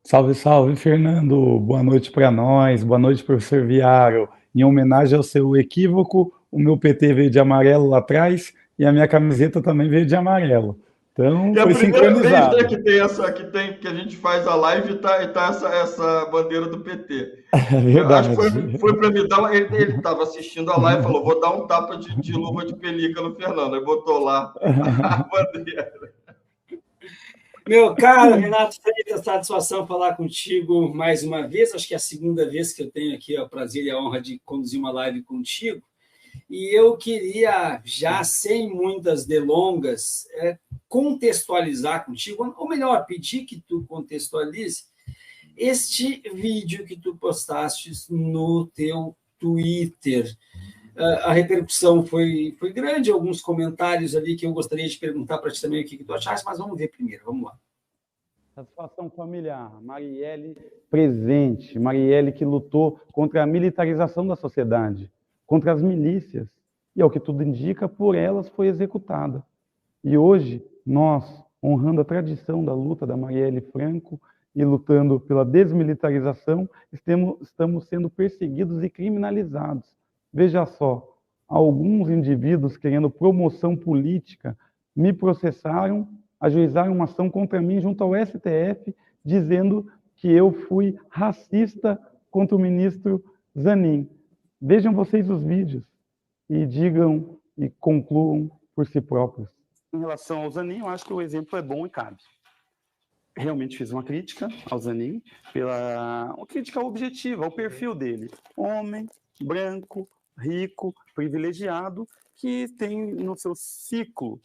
Salve, salve, Fernando. Boa noite para nós. Boa noite, professor Viaro. Em homenagem ao seu equívoco, o meu PT veio de amarelo lá atrás e a minha camiseta também veio de amarelo. Então, É a foi primeira vez, né, sincronizado. que tem essa, que a gente faz a live e tá essa bandeira do PT. É Eu acho que verdade. foi para me dar. Ele estava assistindo a live e falou: vou dar um tapa de luva de pelica no Fernando. Aí botou lá a bandeira. Meu caro Renato Freitas, satisfação falar contigo mais uma vez. Acho que é a segunda vez que eu tenho aqui o prazer e a honra de conduzir uma live contigo. E eu queria, já sem muitas delongas, contextualizar contigo, ou melhor, pedir que tu contextualize este vídeo que tu postaste no teu Twitter. A repercussão foi grande, alguns comentários ali que eu gostaria de perguntar para ti também o que tu achaste, mas vamos ver primeiro, vamos lá. Satisfação familiar. Marielle presente. Marielle que lutou contra a militarização da sociedade, contra as milícias. E, ao que tudo indica, por elas foi executada. E hoje, nós, honrando a tradição da luta da Marielle Franco e lutando pela desmilitarização, estamos sendo perseguidos e criminalizados. Veja só, alguns indivíduos querendo promoção política me processaram, ajuizaram uma ação contra mim junto ao STF, dizendo que eu fui racista contra o ministro Zanin. Vejam vocês os vídeos e digam e concluam por si próprios. Em relação ao Zanin, eu acho que o exemplo é bom e cabe. Realmente fiz uma crítica ao Zanin, uma crítica objetiva, ao perfil dele. Homem, branco, rico, privilegiado, que tem no seu círculo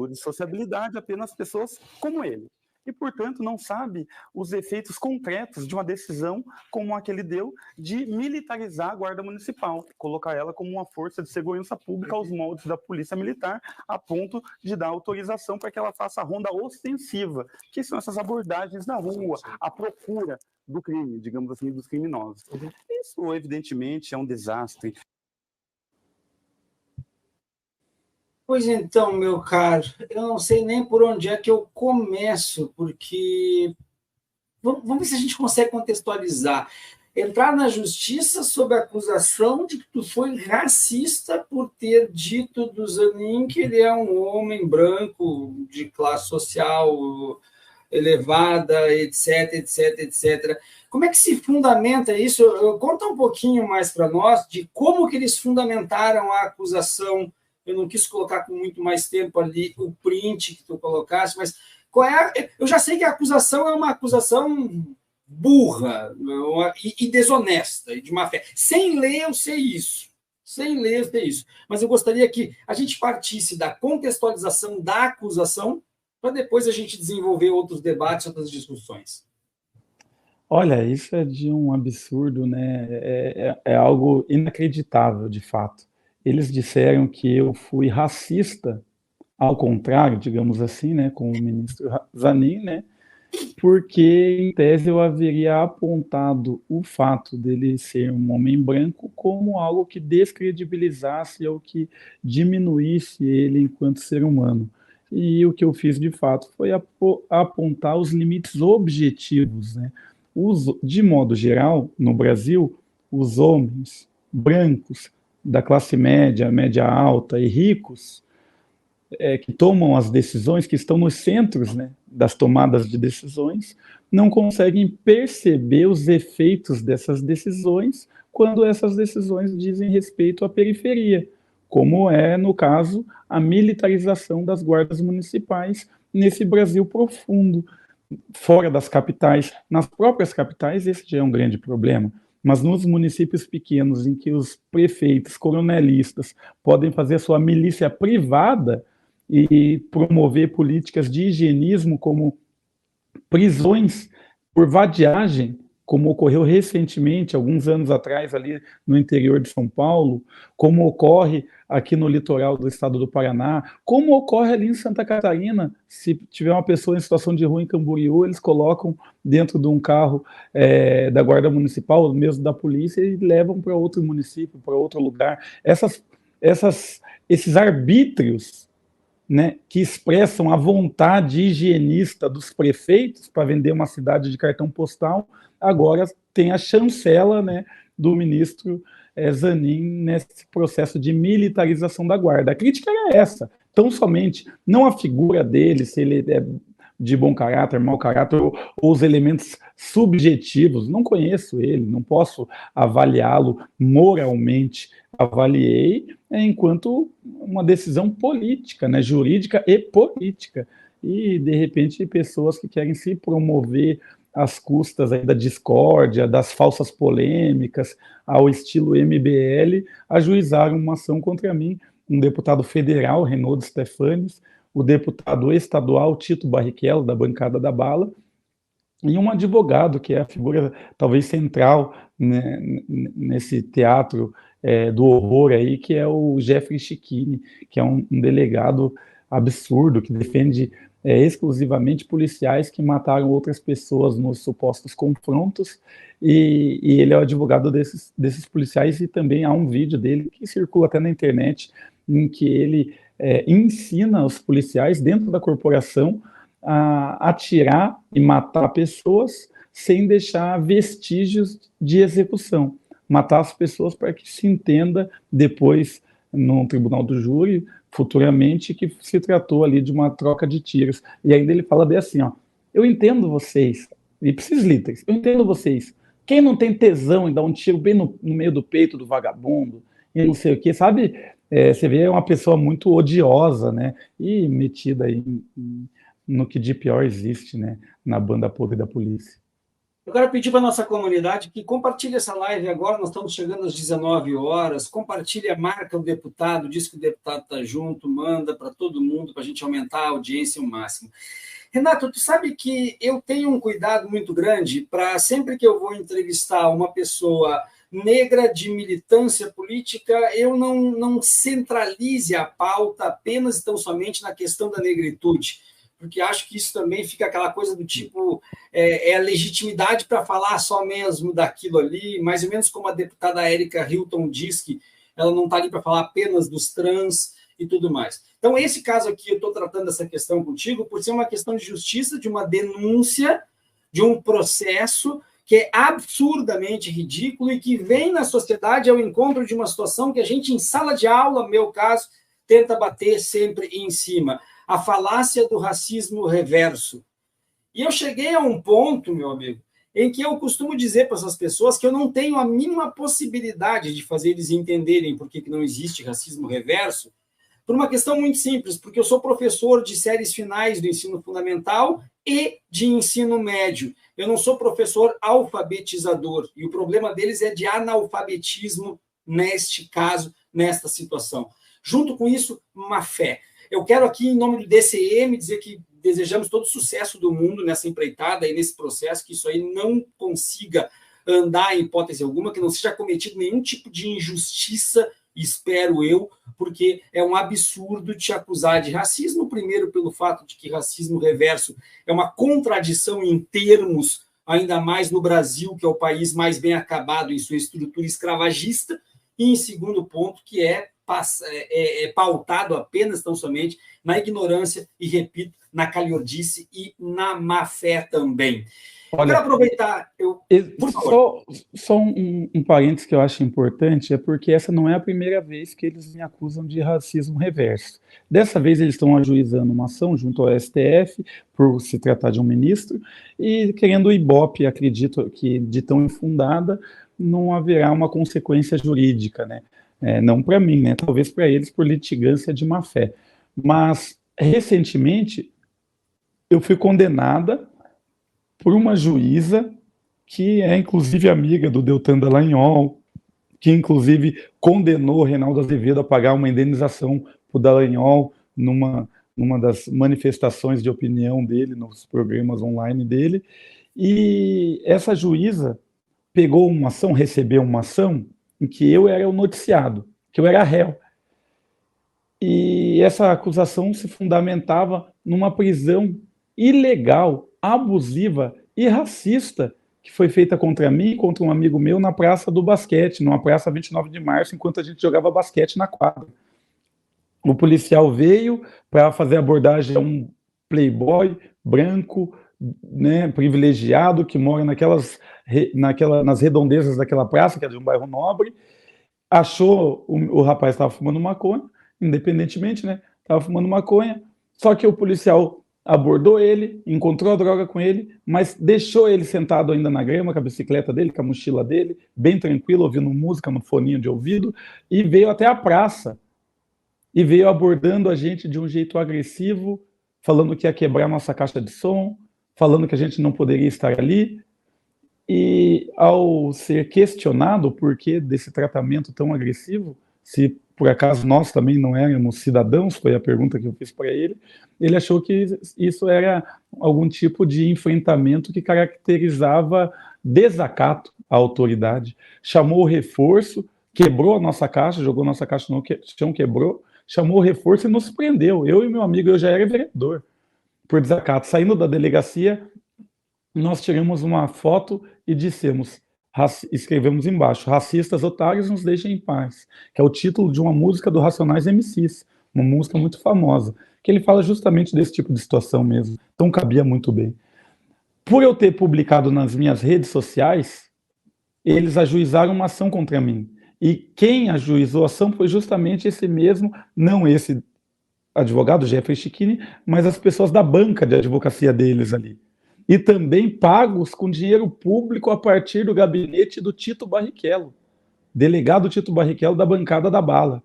de sociabilidade apenas pessoas como ele. E, portanto, não sabe os efeitos concretos de uma decisão como a que ele deu de militarizar a Guarda Municipal, colocar ela como uma força de segurança pública aos moldes da Polícia Militar, a ponto de dar autorização para que ela faça a ronda ostensiva, que são essas abordagens na rua, a procura do crime, digamos assim, dos criminosos. Isso, evidentemente, é um desastre. Pois então, meu caro, eu não sei nem por onde é que eu começo, porque vamos ver se a gente consegue contextualizar. Entrar na justiça sob a acusação de que tu foi racista por ter dito do Zanin que ele é um homem branco de classe social elevada, etc, etc, etc. Como é que se fundamenta isso? Conta um pouquinho mais para nós de como que eles fundamentaram a acusação. Eu não quis colocar com muito mais tempo ali o print que tu colocasse, mas eu já sei que a acusação é uma acusação burra e desonesta, e de má fé. Sem ler, eu sei isso. Sem ler, eu sei isso. Mas eu gostaria que a gente partisse da contextualização da acusação para depois a gente desenvolver outros debates, outras discussões. Olha, isso é de um absurdo, né? É algo inacreditável, de fato. Eles disseram que eu fui racista, ao contrário, digamos assim, né, com o ministro Zanin, né, porque, em tese, eu haveria apontado o fato dele ser um homem branco como algo que descredibilizasse ou que diminuísse ele enquanto ser humano. E o que eu fiz, de fato, foi apontar os limites objetivos, né? De modo geral, no Brasil, os homens brancos da classe média, média alta e ricos que tomam as decisões, que estão nos centros, né, das tomadas de decisões, não conseguem perceber os efeitos dessas decisões quando essas decisões dizem respeito à periferia, como é, no caso, a militarização das guardas municipais nesse Brasil profundo, fora das capitais. Nas próprias capitais, esse já é um grande problema, mas nos municípios pequenos, em que os prefeitos, coronelistas, podem fazer sua milícia privada e promover políticas de higienismo, como prisões por vadiagem, como ocorreu recentemente, alguns anos atrás, ali no interior de São Paulo, como ocorre aqui no litoral do estado do Paraná, como ocorre ali em Santa Catarina. Se tiver uma pessoa em situação de rua em Camboriú, eles colocam dentro de um carro da Guarda Municipal, mesmo da polícia, e levam para outro município, para outro lugar. Esses arbítrios né, que expressam a vontade higienista dos prefeitos para vender uma cidade de cartão postal, agora tem a chancela, né, do ministro Zanin nesse processo de militarização da guarda. A crítica era essa, tão somente, não a figura dele, se ele é de bom caráter, mau caráter, ou os elementos subjetivos, não conheço ele, não posso avaliá-lo moralmente, avaliei enquanto uma decisão política, né, jurídica e política, e de repente pessoas que querem se promover às custas aí da discórdia, das falsas polêmicas, ao estilo MBL, ajuizaram uma ação contra mim, um deputado federal, Renaud Stefanes, o deputado estadual Tito Barrichello, da bancada da bala, e um advogado, que é a figura talvez central, né, nesse teatro do horror aí, que é o Jeffrey Chiquini, que é um delegado absurdo, que defende exclusivamente policiais que mataram outras pessoas nos supostos confrontos, e ele é o advogado desses policiais, e também há um vídeo dele que circula até na internet, em que ele ensina os policiais dentro da corporação a atirar e matar pessoas sem deixar vestígios de execução. Matar as pessoas para que se entenda depois no tribunal do júri, futuramente, que se tratou ali de uma troca de tiros. E ainda ele fala bem assim, ó, eu entendo vocês, ipsis literis, eu entendo vocês, quem não tem tesão em dar um tiro bem no meio do peito do vagabundo, e não sei o que, sabe, você vê uma pessoa muito odiosa, né, e metida aí no que de pior existe, né, na banda podre da polícia. Eu quero pedir para a nossa comunidade que compartilhe essa live agora, nós estamos chegando às 19 horas, compartilha, marca o deputado, diz que o deputado está junto, manda para todo mundo, para a gente aumentar a audiência ao máximo. Renato, tu sabe que eu tenho um cuidado muito grande para sempre que eu vou entrevistar uma pessoa negra de militância política, eu não centralize a pauta apenas e tão somente na questão da negritude, porque acho que isso também fica aquela coisa do tipo, a legitimidade para falar só mesmo daquilo ali, mais ou menos como a deputada Érica Hilton diz que ela não está ali para falar apenas dos trans e tudo mais. Então, esse caso aqui, eu estou tratando essa questão contigo por ser uma questão de justiça, de uma denúncia, de um processo que é absurdamente ridículo e que vem na sociedade ao encontro de uma situação que a gente, em sala de aula, no meu caso, tenta bater sempre em cima. A falácia do racismo reverso. E eu cheguei a um ponto, meu amigo, em que eu costumo dizer para essas pessoas que eu não tenho a mínima possibilidade de fazer eles entenderem por que não existe racismo reverso, por uma questão muito simples, porque eu sou professor de séries finais do ensino fundamental e de ensino médio. Eu não sou professor alfabetizador, e o problema deles é de analfabetismo neste caso, nesta situação. Junto com isso, má fé. Eu quero aqui, em nome do DCM, dizer que desejamos todo o sucesso do mundo nessa empreitada e nesse processo, que isso aí não consiga andar em hipótese alguma, que não seja cometido nenhum tipo de injustiça, espero eu, porque é um absurdo te acusar de racismo, primeiro pelo fato de que racismo reverso é uma contradição em termos, ainda mais no Brasil, que é o país mais bem acabado em sua estrutura escravagista, e em segundo ponto, que é pautado apenas, tão somente, na ignorância e, repito, na calhordice e na má-fé também. Olha, quero aproveitar... Só um parênteses que eu acho importante, é porque essa não é a primeira vez que eles me acusam de racismo reverso. Dessa vez eles estão ajuizando uma ação junto ao STF, por se tratar de um ministro, e querendo o Ibope, acredito que de tão infundada, não haverá uma consequência jurídica, né? Não para mim, né? Talvez para eles por litigância de má fé. Mas, recentemente, eu fui condenada por uma juíza que é, inclusive, amiga do Deltan Dallagnol, que, inclusive, condenou o Reinaldo Azevedo a pagar uma indenização para o Dallagnol numa das manifestações de opinião dele, nos programas online dele. E essa juíza pegou uma ação, recebeu uma ação, em que eu era o noticiado, que eu era réu. E essa acusação se fundamentava numa prisão ilegal, abusiva e racista que foi feita contra mim e contra um amigo meu na Praça do Basquete, numa praça 29 de março, enquanto a gente jogava basquete na quadra. O policial veio para fazer abordagem a um playboy branco, né, privilegiado, que mora nas redondezas daquela praça, que é de um bairro nobre, achou o rapaz estava fumando maconha, independentemente, né? Estava fumando maconha, só que o policial abordou ele, encontrou a droga com ele, mas deixou ele sentado ainda na grama, com a bicicleta dele, com a mochila dele, bem tranquilo, ouvindo música no foninho de ouvido, e veio até a praça, e veio abordando a gente de um jeito agressivo, falando que ia quebrar nossa caixa de som, falando que a gente não poderia estar ali, e ao ser questionado o porquê desse tratamento tão agressivo, se por acaso nós também não éramos cidadãos, foi a pergunta que eu fiz para ele, ele achou que isso era algum tipo de enfrentamento que caracterizava desacato à autoridade. Chamou o reforço, quebrou a nossa caixa, jogou nossa caixa no chão, quebrou, chamou o reforço e nos prendeu. Eu e meu amigo, eu já era vereador, por desacato. Saindo da delegacia, nós tiramos uma foto e dissemos, escrevemos embaixo, racistas otários nos deixem em paz, que é o título de uma música do Racionais MCs, uma música muito famosa, que ele fala justamente desse tipo de situação mesmo, então cabia muito bem. Por eu ter publicado nas minhas redes sociais, eles ajuizaram uma ação contra mim, e quem ajuizou a ação foi justamente esse mesmo, não esse advogado, Jeffrey Chiquini, mas as pessoas da banca de advocacia deles ali. E também pagos com dinheiro público a partir do gabinete do Tito Barrichello, delegado Tito Barrichello da bancada da bala.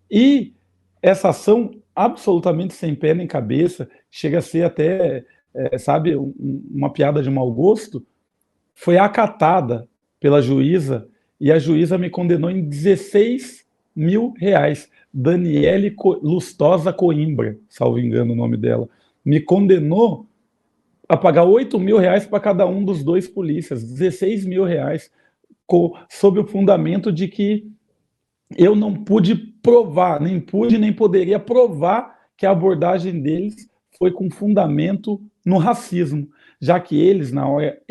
E essa ação absolutamente sem pé nem cabeça, chega a ser até, sabe, uma piada de mau gosto, foi acatada pela juíza, e a juíza me condenou em R$16 mil. Daniele Lustosa Coimbra, salvo engano o nome dela, me condenou a pagar R$8 mil para cada um dos dois polícias, R$16 mil, sob o fundamento de que eu não pude provar, nem pude nem poderia provar que a abordagem deles foi com fundamento no racismo, já que eles, na hora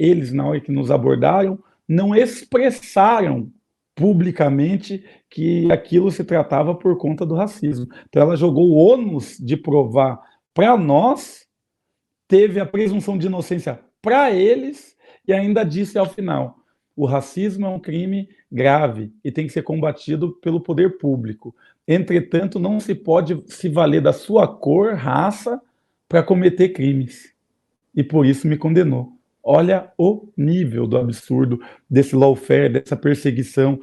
que nos abordaram, não expressaram publicamente que aquilo se tratava por conta do racismo. Então ela jogou o ônus de provar para nós, teve a presunção de inocência para eles e ainda disse ao final: o racismo é um crime grave e tem que ser combatido pelo poder público. Entretanto, não se pode se valer da sua cor, raça, para cometer crimes. E por isso me condenou. Olha o nível do absurdo desse lawfare, dessa perseguição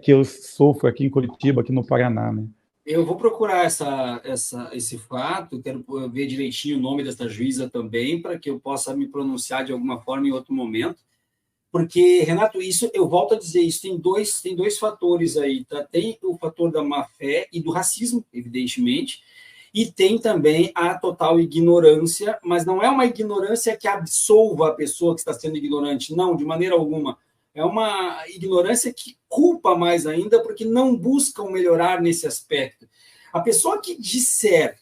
que eu sofro aqui em Curitiba, aqui no Paraná, né? Eu vou procurar esse fato, quero ver direitinho o nome dessa juíza também, para que eu possa me pronunciar de alguma forma em outro momento. Porque, Renato, isso, eu volto a dizer, isso tem dois fatores aí, tá? Tem o fator da má-fé e do racismo, evidentemente, e tem também a total ignorância, mas não é uma ignorância que absolva a pessoa que está sendo ignorante, não, de maneira alguma. É uma ignorância que culpa mais ainda, porque não buscam melhorar nesse aspecto. A pessoa que disser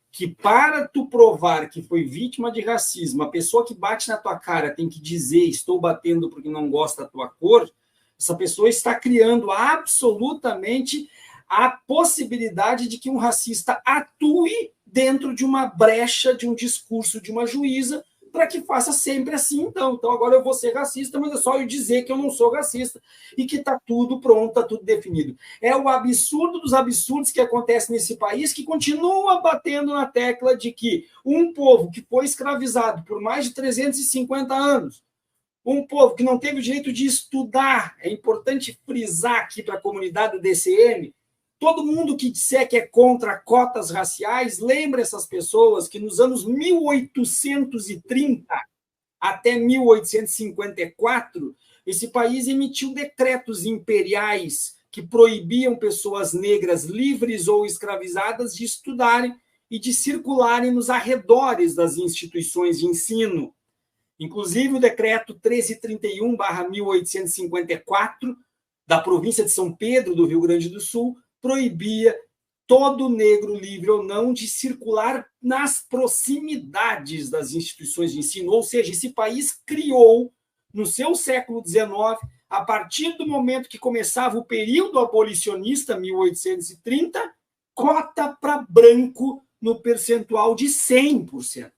que para tu provar que foi vítima de racismo, a pessoa que bate na tua cara tem que dizer estou batendo porque não gosta da tua cor, essa pessoa está criando absolutamente a possibilidade de que um racista atue dentro de uma brecha de um discurso de uma juíza para que faça sempre assim, então agora eu vou ser racista, mas é só eu dizer que eu não sou racista e que está tudo pronto, está tudo definido. É o absurdo dos absurdos que acontece nesse país, que continua batendo na tecla de que um povo que foi escravizado por mais de 350 anos, um povo que não teve o direito de estudar, é importante frisar aqui para a comunidade do DCM, todo mundo que disser que é contra cotas raciais, lembra essas pessoas que nos anos 1830 até 1854, esse país emitiu decretos imperiais que proibiam pessoas negras livres ou escravizadas de estudarem e de circularem nos arredores das instituições de ensino. Inclusive, o decreto 1331/1854, da província de São Pedro, do Rio Grande do Sul, proibia todo negro, livre ou não, de circular nas proximidades das instituições de ensino. Ou seja, esse país criou, no seu século XIX, a partir do momento que começava o período abolicionista, 1830, cota para branco no percentual de 100%.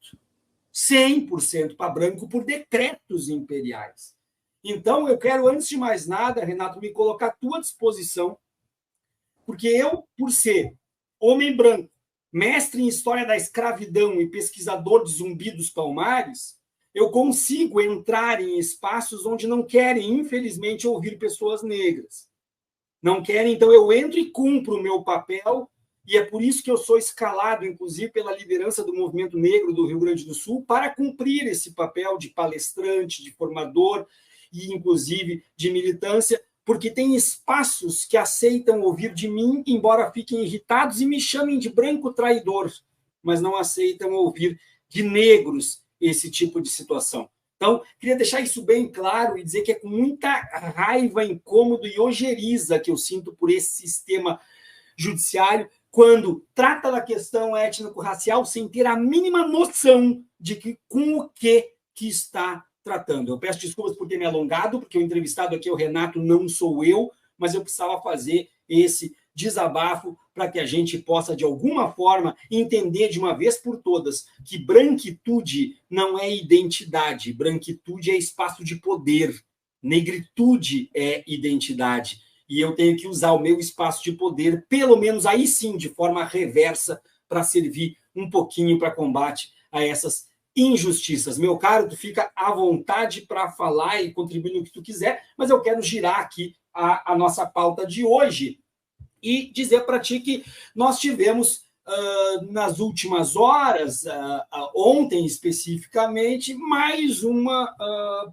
100% para branco por decretos imperiais. Então, eu quero, antes de mais nada, Renato, me colocar à tua disposição, porque eu, por ser homem branco, mestre em história da escravidão e pesquisador de Zumbi dos Palmares, eu consigo entrar em espaços onde não querem, infelizmente, ouvir pessoas negras. Não querem, então eu entro e cumpro o meu papel, e é por isso que eu sou escalado, inclusive, pela liderança do Movimento Negro do Rio Grande do Sul, para cumprir esse papel de palestrante, de formador e, inclusive, de militância, porque tem espaços que aceitam ouvir de mim, embora fiquem irritados e me chamem de branco traidor, mas não aceitam ouvir de negros esse tipo de situação. Então, queria deixar isso bem claro e dizer que é com muita raiva, incômodo e ojeriza que eu sinto por esse sistema judiciário quando trata da questão étnico-racial sem ter a mínima noção de que, com o que está tratando. Eu peço desculpas por ter me alongado, porque o entrevistado aqui é o Renato, não sou eu, mas eu precisava fazer esse desabafo para que a gente possa, de alguma forma, entender de uma vez por todas que branquitude não é identidade, branquitude é espaço de poder, negritude é identidade. E eu tenho que usar o meu espaço de poder, pelo menos aí sim, de forma reversa, para servir um pouquinho para combate a essas injustiças. Meu caro, tu fica à vontade para falar e contribuir no que tu quiser, mas eu quero girar aqui a nossa pauta de hoje e dizer para ti que nós tivemos, nas últimas horas, ontem especificamente, mais uma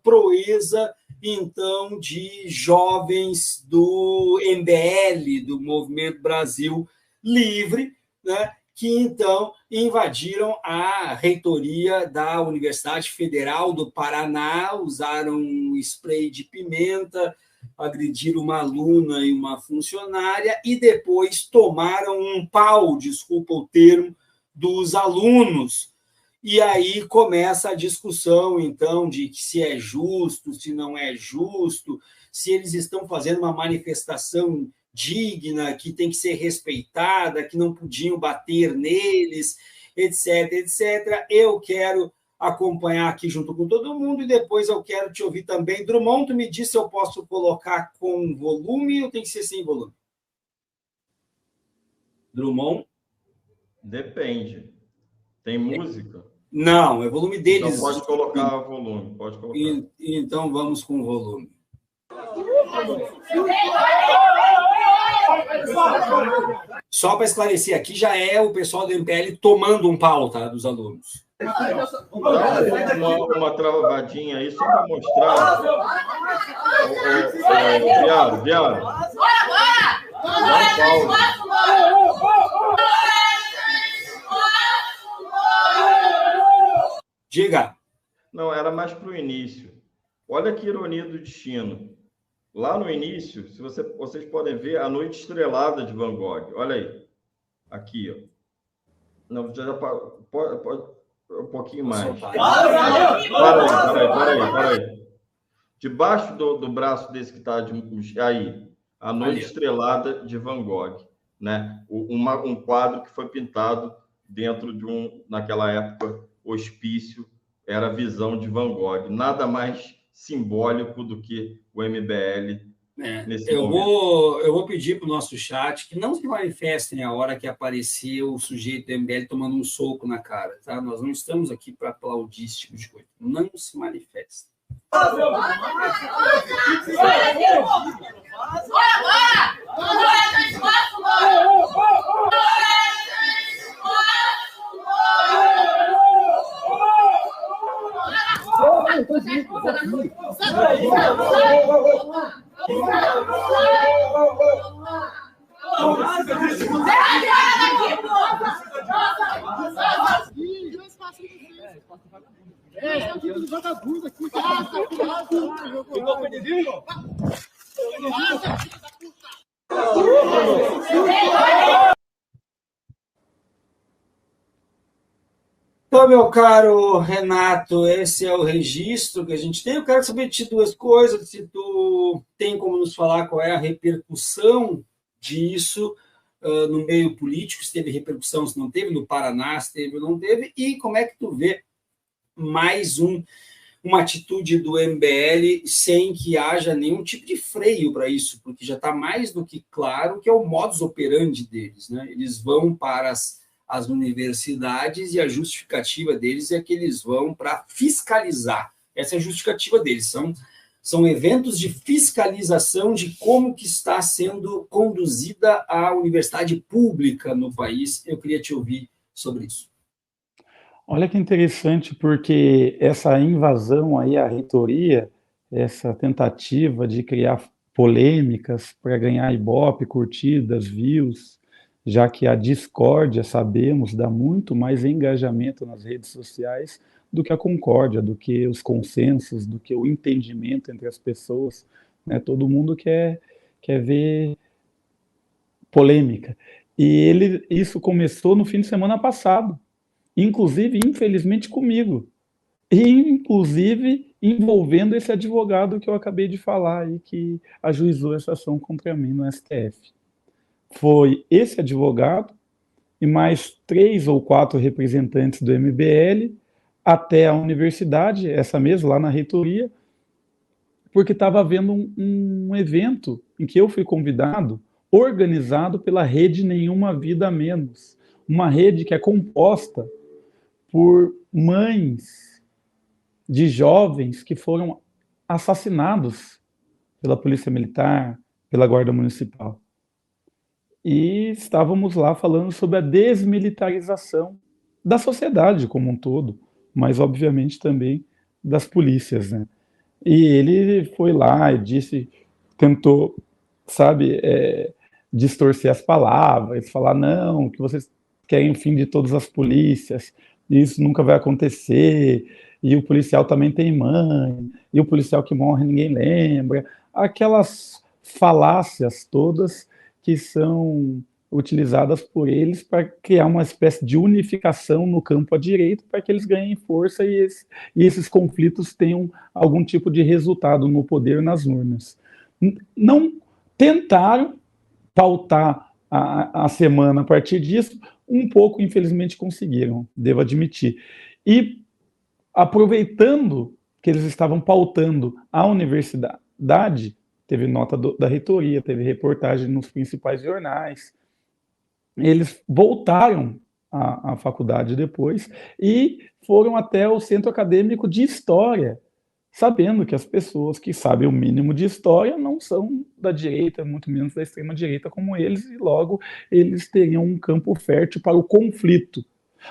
proeza, então, de jovens do MBL, do Movimento Brasil Livre, né, que, então, invadiram a reitoria da Universidade Federal do Paraná, usaram um spray de pimenta, agrediram uma aluna e uma funcionária e depois tomaram um pau, desculpa o termo, dos alunos. E aí começa a discussão, então, de se é justo, se não é justo, se eles estão fazendo uma manifestação digna, que tem que ser respeitada, que não podiam bater neles, etc, etc. Eu quero acompanhar aqui junto com todo mundo e depois eu quero te ouvir também. Drummond, tu me disse se eu posso colocar com volume ou tem que ser sem volume? Drummond? Depende. Tem música? Não, é volume deles. Então pode colocar volume, pode colocar. Então vamos com volume. Só para esclarecer, aqui já é o pessoal do MPL tomando um pau, tá, dos alunos. Uma travadinha aí, só para mostrar. Viado. Diga. Não, era mais para o início. Olha que ironia do destino. Lá no início, se vocês podem ver a Noite Estrelada de Van Gogh. Olha aí. Aqui, ó. Não, já pode um pouquinho mais. Para aí. Debaixo do braço desse que está aí, a Noite Estrelada de Van Gogh, né? Um quadro que foi pintado dentro de naquela época, hospício, era a visão de Van Gogh. Nada mais simbólico do que o MBL nesse momento. Eu vou pedir para o nosso chat que não se manifestem a hora que apareceu o sujeito do MBL tomando um soco na cara, tá? Nós não estamos aqui para aplaudir esse tipo de coisa. Não se manifestem. Vagabundo aqui. Ficou perdido? Então, meu caro Renato, esse é o registro que a gente tem. Eu quero saber de duas coisas, se tu tem como nos falar qual é a repercussão disso no meio político, se teve repercussão, se não teve, no Paraná, se teve ou não teve, e como é que tu vê mais uma atitude do MBL sem que haja nenhum tipo de freio para isso, porque já está mais do que claro que é o modus operandi deles, né? Eles vão para as universidades e a justificativa deles é que eles vão para fiscalizar. Essa é a justificativa deles, são eventos de fiscalização de como que está sendo conduzida a universidade pública no país. Eu queria te ouvir sobre isso. Olha que interessante, porque essa invasão aí à reitoria, essa tentativa de criar polêmicas para ganhar ibope, curtidas, views, já que a discórdia, sabemos, dá muito mais engajamento nas redes sociais do que a concórdia, do que os consensos, do que o entendimento entre as pessoas, né? Todo mundo quer ver polêmica. E isso começou no fim de semana passado, inclusive, infelizmente, comigo, e inclusive envolvendo esse advogado que eu acabei de falar e que ajuizou essa ação contra mim no STF. Foi esse advogado e mais 3 ou 4 representantes do MBL até a universidade, essa mesma, lá na reitoria, porque estava havendo um evento em que eu fui convidado, organizado pela rede Nenhuma Vida a Menos, uma rede que é composta por mães de jovens que foram assassinados pela Polícia Militar, pela Guarda Municipal. E estávamos lá falando sobre a desmilitarização da sociedade como um todo, mas obviamente também das polícias, né? E ele foi lá e tentou, sabe, distorcer as palavras, falar, não, que vocês querem o fim de todas as polícias, isso nunca vai acontecer, e o policial também tem mãe, e o policial que morre ninguém lembra, aquelas falácias todas que são utilizadas por eles para criar uma espécie de unificação no campo à direita, para que eles ganhem força e esses conflitos tenham algum tipo de resultado no poder, nas urnas. Não tentaram pautar a semana a partir disso, um pouco, infelizmente, conseguiram, devo admitir. E, aproveitando que eles estavam pautando a universidade, teve nota da reitoria, teve reportagem nos principais jornais, eles voltaram à faculdade depois e foram até o Centro Acadêmico de História, sabendo que as pessoas que sabem o mínimo de história não são da direita, muito menos da extrema-direita como eles, e logo eles teriam um campo fértil para o conflito.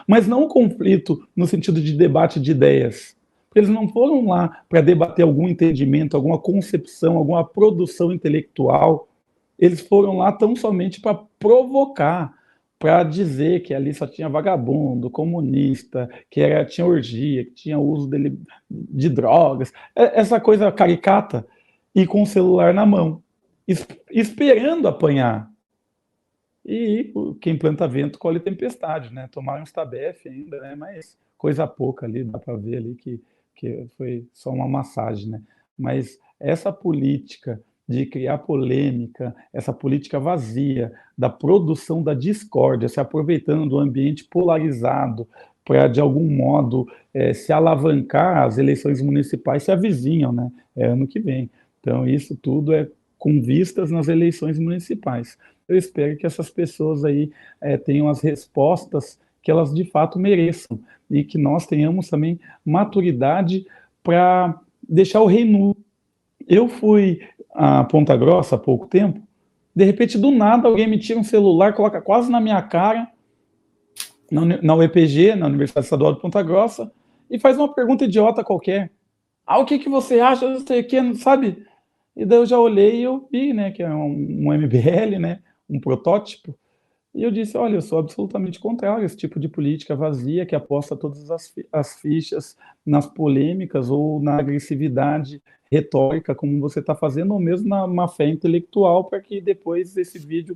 Mas não o conflito no sentido de debate de ideias. Eles não foram lá para debater algum entendimento, alguma concepção, alguma produção intelectual. Eles foram lá tão somente para provocar, para dizer que ali só tinha vagabundo, comunista, que tinha orgia, que tinha uso de drogas, essa coisa caricata, e com o celular na mão, esperando apanhar. E quem planta vento colhe tempestade, né? Tomaram uns tabef ainda, né? Mas coisa pouca ali, dá para ver ali que foi só uma massagem, né? Mas essa política de criar polêmica, essa política vazia da produção da discórdia, se aproveitando do ambiente polarizado para, de algum modo, se alavancar, as eleições municipais se avizinham, né? É ano que vem. Então, isso tudo é com vistas nas eleições municipais. Eu espero que essas pessoas aí tenham as respostas que elas de fato mereçam e que nós tenhamos também maturidade para deixar o rei nu. Eu fui a Ponta Grossa há pouco tempo, de repente, do nada, alguém me tira um celular, coloca quase na minha cara, na UEPG, na Universidade Estadual de Ponta Grossa, e faz uma pergunta idiota qualquer. O que você acha? Não sei o que, sabe? E daí eu já olhei e eu vi, né, que é um MBL, né, um protótipo, e eu disse, olha, eu sou absolutamente contrário a esse tipo de política vazia que aposta todas as fichas nas polêmicas ou na agressividade retórica, como você está fazendo, ou mesmo na má fé intelectual, para que depois esse vídeo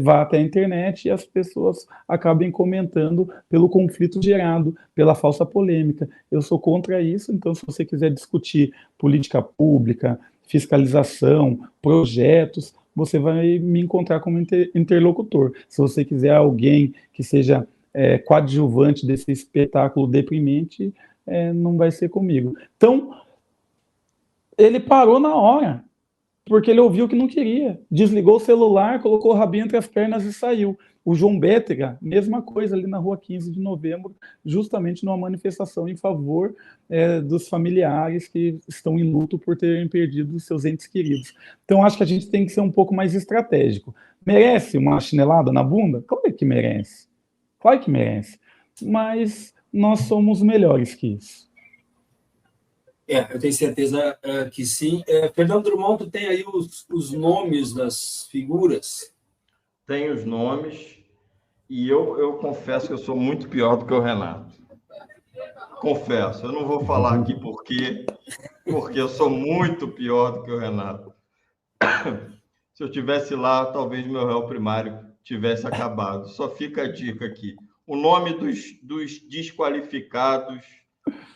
vá até a internet e as pessoas acabem comentando pelo conflito gerado, pela falsa polêmica. Eu sou contra isso, então se você quiser discutir política pública, fiscalização, projetos, você vai me encontrar como interlocutor. Se você quiser alguém que seja coadjuvante desse espetáculo deprimente, não vai ser comigo. Então, ele parou na hora, porque ele ouviu que não queria. Desligou o celular, colocou o rabinho entre as pernas e saiu. O João Bétega, mesma coisa ali na rua 15 de novembro, justamente numa manifestação em favor dos familiares que estão em luto por terem perdido seus entes queridos. Então, acho que a gente tem que ser um pouco mais estratégico. Merece uma chinelada na bunda? Claro que merece. Claro que merece. Mas nós somos melhores que isso. Eu tenho certeza que sim. Fernando Drummond, tu tem aí os nomes das figuras? Tem os nomes, e eu confesso que eu sou muito pior do que o Renato. Confesso, eu não vou falar aqui porque eu sou muito pior do que o Renato. Se eu tivesse lá, talvez meu réu primário tivesse acabado. Só fica a dica aqui. O nome dos desqualificados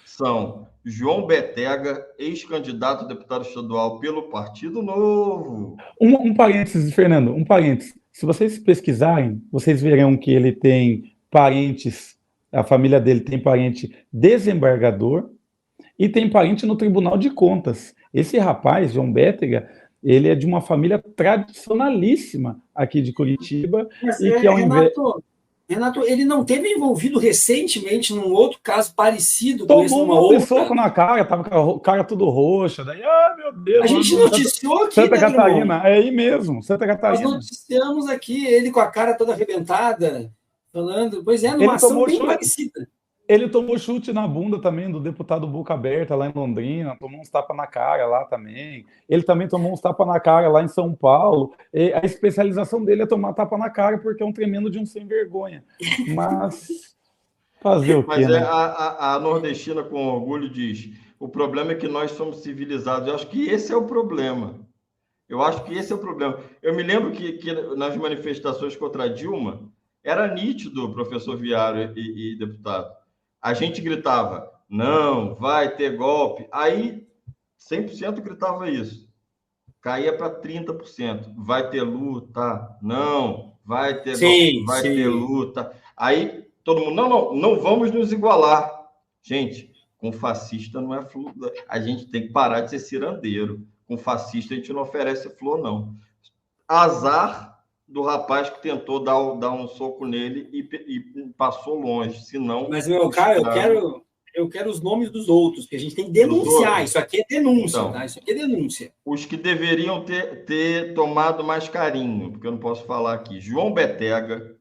são João Bétega, ex-candidato a deputado estadual pelo Partido Novo. Um parênteses, Fernando, um parênteses. Se vocês pesquisarem, vocês verão que ele tem parentes, a família dele tem parente desembargador e tem parente no Tribunal de Contas. Esse rapaz, João Bétega, ele é de uma família tradicionalíssima aqui de Curitiba. Mas, e que ao invés... Renato, ele não teve envolvido recentemente num outro caso parecido com esse, numa outra? Soco na cara, tava com o cara tudo roxo, daí, meu Deus. A gente noticiou aqui, Santa Catarina, é aí mesmo, Santa Catarina. Nós noticiamos aqui, ele com a cara toda arrebentada, falando, pois é, numa ação bem parecida. Ele tomou chute na bunda também do deputado Boca Aberta lá em Londrina, tomou uns tapas na cara lá também. Ele também tomou uns tapas na cara lá em São Paulo. E a especialização dele é tomar tapa na cara porque é um tremendo de um sem vergonha. Mas fazer o quê? Mas a nordestina com orgulho diz: o problema é que nós somos civilizados. Eu acho que esse é o problema. Eu me lembro que nas manifestações contra a Dilma, era nítido, professor Viário e deputado. A gente gritava, não, vai ter golpe. Aí, 100% gritava isso. Caía para 30%. Vai ter luta. Não, vai ter golpe, vai ter luta. Aí, todo mundo, não vamos nos igualar. Gente, com fascista não é flor. A gente tem que parar de ser cirandeiro. Com fascista a gente não oferece flor, não. Azar do rapaz que tentou dar um soco nele e passou longe, senão... Mas, meu cara, eu quero os nomes dos outros, porque a gente tem que denunciar. Isso aqui é denúncia, então, tá? Isso aqui é denúncia. Os que deveriam ter tomado mais carinho, porque eu não posso falar aqui. João Bétega,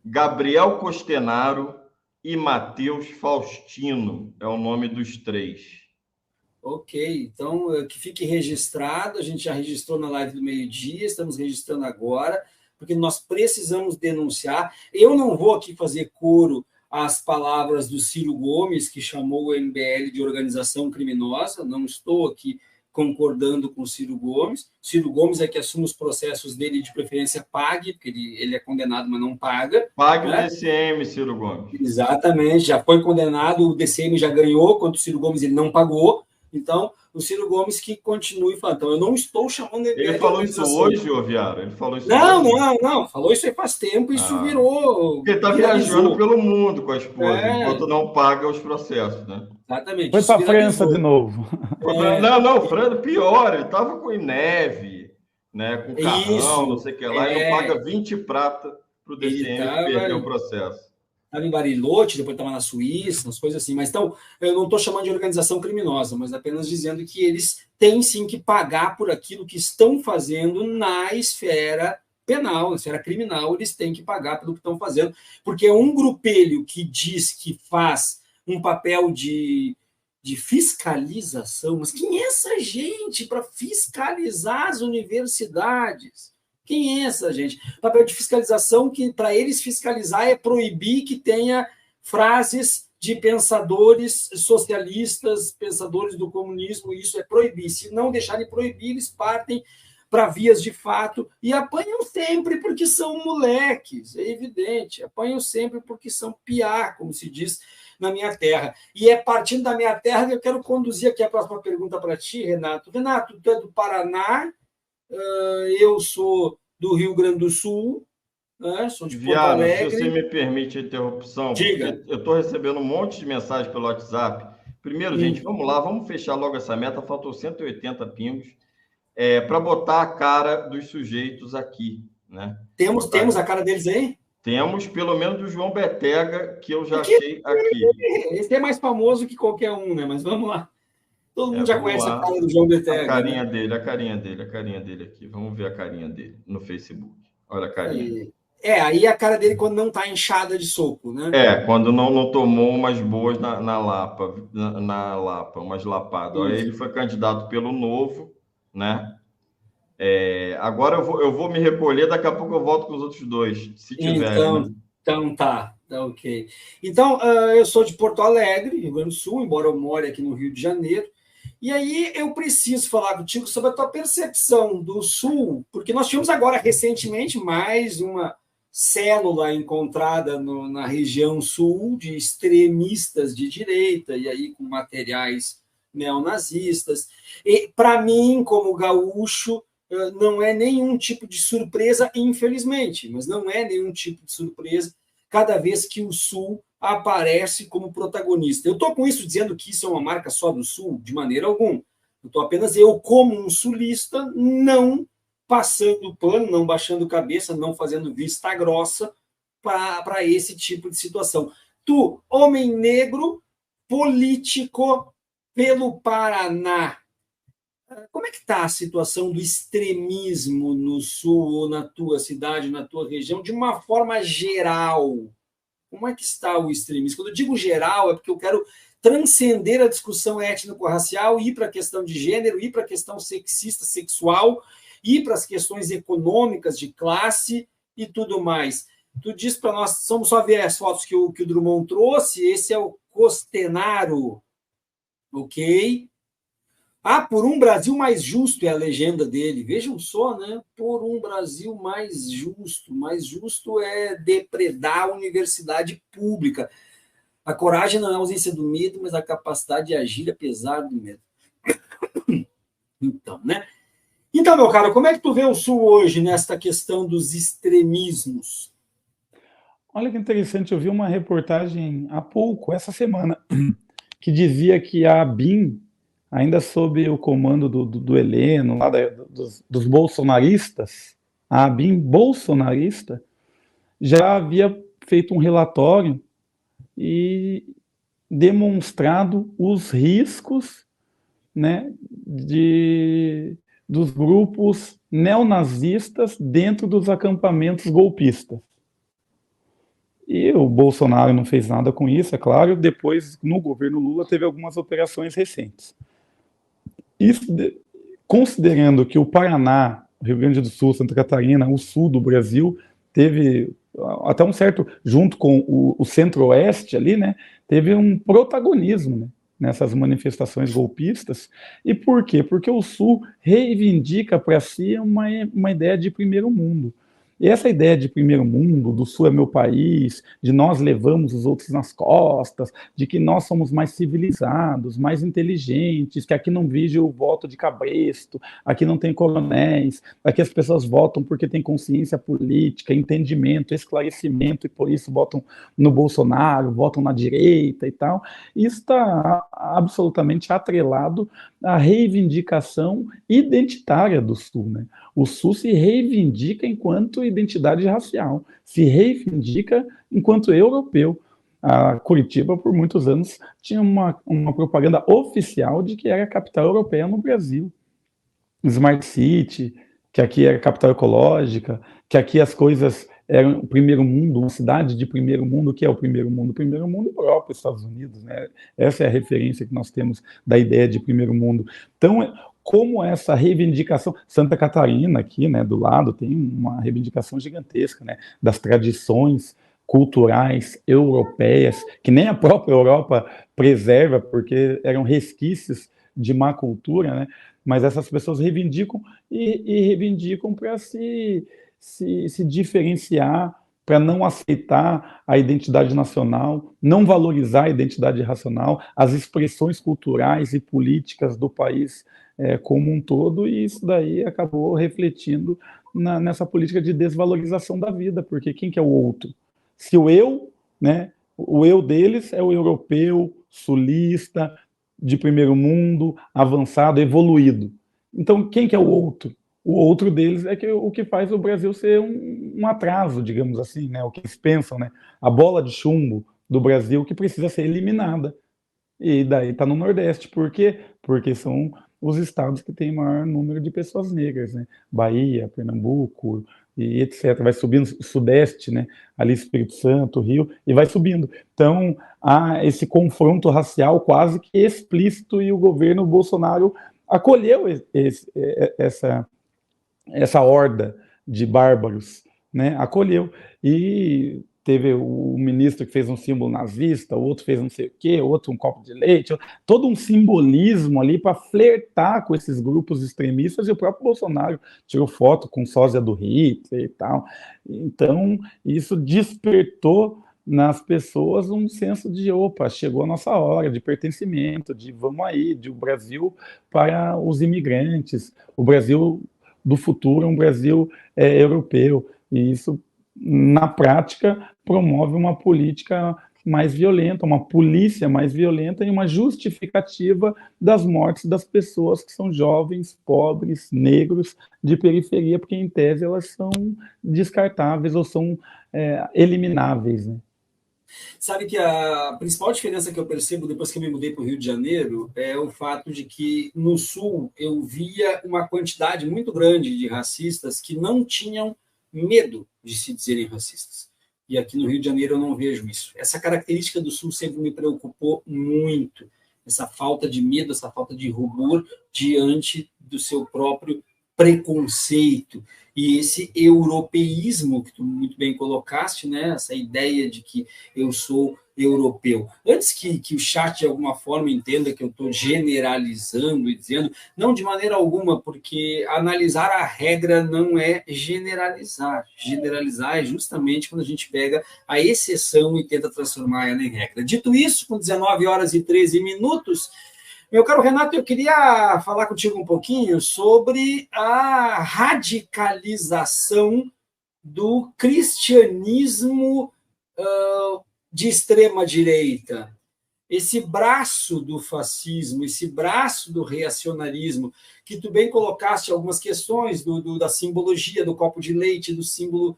Gabriel Costenaro e Matheus Faustino. É o nome dos três. Ok, então que fique registrado, a gente já registrou na live do meio-dia, estamos registrando agora, porque nós precisamos denunciar. Eu não vou aqui fazer coro às palavras do Ciro Gomes, que chamou o MBL de organização criminosa, não estou aqui concordando com o Ciro Gomes. Ciro Gomes é que assume os processos dele, de preferência pague, porque ele é condenado, mas não paga. Pague, né? O DCM, Ciro Gomes. Exatamente, já foi condenado, o DCM já ganhou, quanto o Ciro Gomes ele não pagou. Então, o Ciro Gomes que continue falando. Então, eu não estou chamando... Ele falou isso hoje, ô Viário? Ele falou isso não. Falou isso aí faz tempo e isso virou... Porque ele está viajando pelo mundo com a esposa, enquanto não paga os processos, né? Exatamente. Foi para a França de novo. Não, França, pior. Ele estava com neve, né? Com carrão, não sei o que lá, e não paga 20 prata para o DCM que perdeu o processo. Estava em Bariloche, depois estava na Suíça, umas coisas assim. Mas então, eu não estou chamando de organização criminosa, mas apenas dizendo que eles têm sim que pagar por aquilo que estão fazendo na esfera penal, na esfera criminal, eles têm que pagar pelo que estão fazendo, porque é um grupelho que diz que faz um papel de fiscalização. Mas quem é essa gente para fiscalizar as universidades? Quem é essa gente? O papel de fiscalização, que para eles fiscalizar é proibir que tenha frases de pensadores socialistas, pensadores do comunismo, isso é proibir. Se não deixarem proibir, eles partem para vias de fato e apanham sempre porque são moleques, é evidente. Apanham sempre porque são piá, como se diz na minha terra. E é partindo da minha terra que eu quero conduzir aqui a próxima pergunta para ti, Renato. Renato, tu é do Paraná, Eu sou do Rio Grande do Sul, né? Sou de Porto Viana, se Alegre. você me permite a interrupção, Diga. porque eu estou recebendo um monte de mensagem pelo WhatsApp. Primeiro, gente, vamos lá, vamos fechar logo essa meta. Faltam 180 pingos para botar a cara dos sujeitos aqui, né? Temos a cara deles aí? Temos pelo menos do João Betega, que eu já Porque achei aqui. esse é mais famoso que qualquer um, né? Mas vamos lá. Todo mundo já Vamos conhece lá. a cara do João A Betega, carinha né? dele, a carinha dele, a carinha dele aqui. Vamos ver a carinha dele no Facebook. Olha a carinha. Aí a cara dele quando não tá inchada de soco, né? Quando não tomou umas boas na Lapa, na Lapa, umas lapadas. Aí ele foi candidato pelo Novo, né? Agora eu vou me recolher, daqui a pouco eu volto com os outros dois, se tiverem, né? Então tá ok. Então, eu sou de Porto Alegre, Rio Grande do Sul, embora eu more aqui no Rio de Janeiro. E aí eu preciso falar contigo sobre a tua percepção do Sul, porque nós tivemos agora, recentemente, mais uma célula encontrada na região sul de extremistas de direita, e aí com materiais neonazistas. E, para mim, como gaúcho, não é nenhum tipo de surpresa, infelizmente, mas não é nenhum tipo de surpresa cada vez que o Sul aparece como protagonista. Eu estou com isso dizendo que isso é uma marca só do Sul? De maneira alguma. Eu estou apenas como um sulista, não passando pano, não baixando cabeça, não fazendo vista grossa para esse tipo de situação. Tu, homem negro, político pelo Paraná, como é que está a situação do extremismo no Sul, ou na tua cidade, na tua região, de uma forma geral? Como é que está o extremismo? Quando eu digo geral, é porque eu quero transcender a discussão étnico-racial, ir para a questão de gênero, ir para a questão sexista, sexual, ir para as questões econômicas, de classe e tudo mais. Tu diz para nós, vamos só ver as fotos que o Drummond trouxe, esse é o Costenaro, ok? Por um Brasil mais justo é a legenda dele. Vejam só, né? Por um Brasil mais justo. Mais justo é depredar a universidade pública. A coragem não é a ausência do medo, mas a capacidade de agir apesar do medo. Então, né? Então, meu caro, como é que tu vê o Sul hoje nesta questão dos extremismos? Olha que interessante, eu vi uma reportagem há pouco, essa semana, que dizia que a ABIN, ainda sob o comando do Heleno, lá dos bolsonaristas, a ABIN bolsonarista, já havia feito um relatório e demonstrado os riscos, né, dos grupos neonazistas dentro dos acampamentos golpistas. E o Bolsonaro não fez nada com isso, é claro. Depois, no governo Lula, teve algumas operações recentes. Isso, considerando que o Paraná, Rio Grande do Sul, Santa Catarina, o sul do Brasil, teve até um certo, junto com o centro-oeste ali, né, teve um protagonismo, né, nessas manifestações golpistas. E por quê? Porque o sul reivindica para si uma ideia de primeiro mundo. E essa ideia de primeiro mundo, do sul é meu país, de nós levamos os outros nas costas, de que nós somos mais civilizados, mais inteligentes, que aqui não vige o voto de cabresto, aqui não tem coronéis, aqui as pessoas votam porque têm consciência política, entendimento, esclarecimento, e por isso votam no Bolsonaro, votam na direita e tal. Isso está absolutamente atrelado à reivindicação identitária do sul, né? O Sul se reivindica enquanto identidade racial, se reivindica enquanto europeu. A Curitiba, por muitos anos, tinha uma propaganda oficial de que era a capital europeia no Brasil. Smart City, que aqui era capital ecológica, que aqui as coisas eram o primeiro mundo, uma cidade de primeiro mundo, que é o primeiro mundo? O primeiro mundo é a Europa, os Estados Unidos, né? Essa é a referência que nós temos da ideia de primeiro mundo. Então, como essa reivindicação, Santa Catarina aqui, né, do lado, tem uma reivindicação gigantesca, né, das tradições culturais europeias, que nem a própria Europa preserva, porque eram resquícios de má cultura, né, mas essas pessoas reivindicam e reivindicam para se diferenciar para não aceitar a identidade nacional, não valorizar a identidade racional, as expressões culturais e políticas do país como um todo, e isso daí acabou refletindo nessa política de desvalorização da vida, porque quem que é o outro? Se o eu, né, o eu deles é o europeu, sulista, de primeiro mundo, avançado, evoluído. Então, quem que é o outro? O outro deles é que o que faz o Brasil ser um atraso, digamos assim, né? O que eles pensam, né? A bola de chumbo do Brasil que precisa ser eliminada. E daí está no Nordeste. Por quê? Porque são os estados que têm maior número de pessoas negras, né? Bahia, Pernambuco e etc. Vai subindo o Sudeste, né? Ali Espírito Santo, Rio, e vai subindo. Então, há esse confronto racial quase que explícito e o governo Bolsonaro acolheu essa horda de bárbaros, né? Acolheu. E teve o ministro que fez um símbolo nazista, o outro fez não sei o quê, outro um copo de leite, todo um simbolismo ali para flertar com esses grupos extremistas, e o próprio Bolsonaro tirou foto com sósia do Hitler e tal. Então, isso despertou nas pessoas um senso de, opa, chegou a nossa hora, de pertencimento, de vamos aí, de o Brasil para os imigrantes, o Brasil do futuro, um Brasil europeu. E isso, na prática, promove uma política mais violenta, uma polícia mais violenta e uma justificativa das mortes das pessoas que são jovens, pobres, negros, de periferia, porque, em tese, elas são descartáveis ou são elimináveis, né? Sabe que a principal diferença que eu percebo depois que eu me mudei para o Rio de Janeiro é o fato de que no Sul eu via uma quantidade muito grande de racistas que não tinham medo de se dizerem racistas. E aqui no Rio de Janeiro eu não vejo isso. Essa característica do Sul sempre me preocupou muito. Essa falta de medo, essa falta de rubor diante do seu próprio preconceito. E esse europeísmo que tu muito bem colocaste, né? Essa ideia de que eu sou europeu. Antes que o chat de alguma forma entenda que eu estou generalizando e dizendo, não de maneira alguma, porque analisar a regra não é generalizar. Generalizar é justamente quando a gente pega a exceção e tenta transformar ela em regra. Dito isso, com 19 horas e 13 minutos, meu caro Renato, eu queria falar contigo um pouquinho sobre a radicalização do cristianismo de extrema-direita. Esse braço do fascismo, esse braço do reacionarismo, que tu bem colocaste algumas questões da simbologia do copo de leite, do símbolo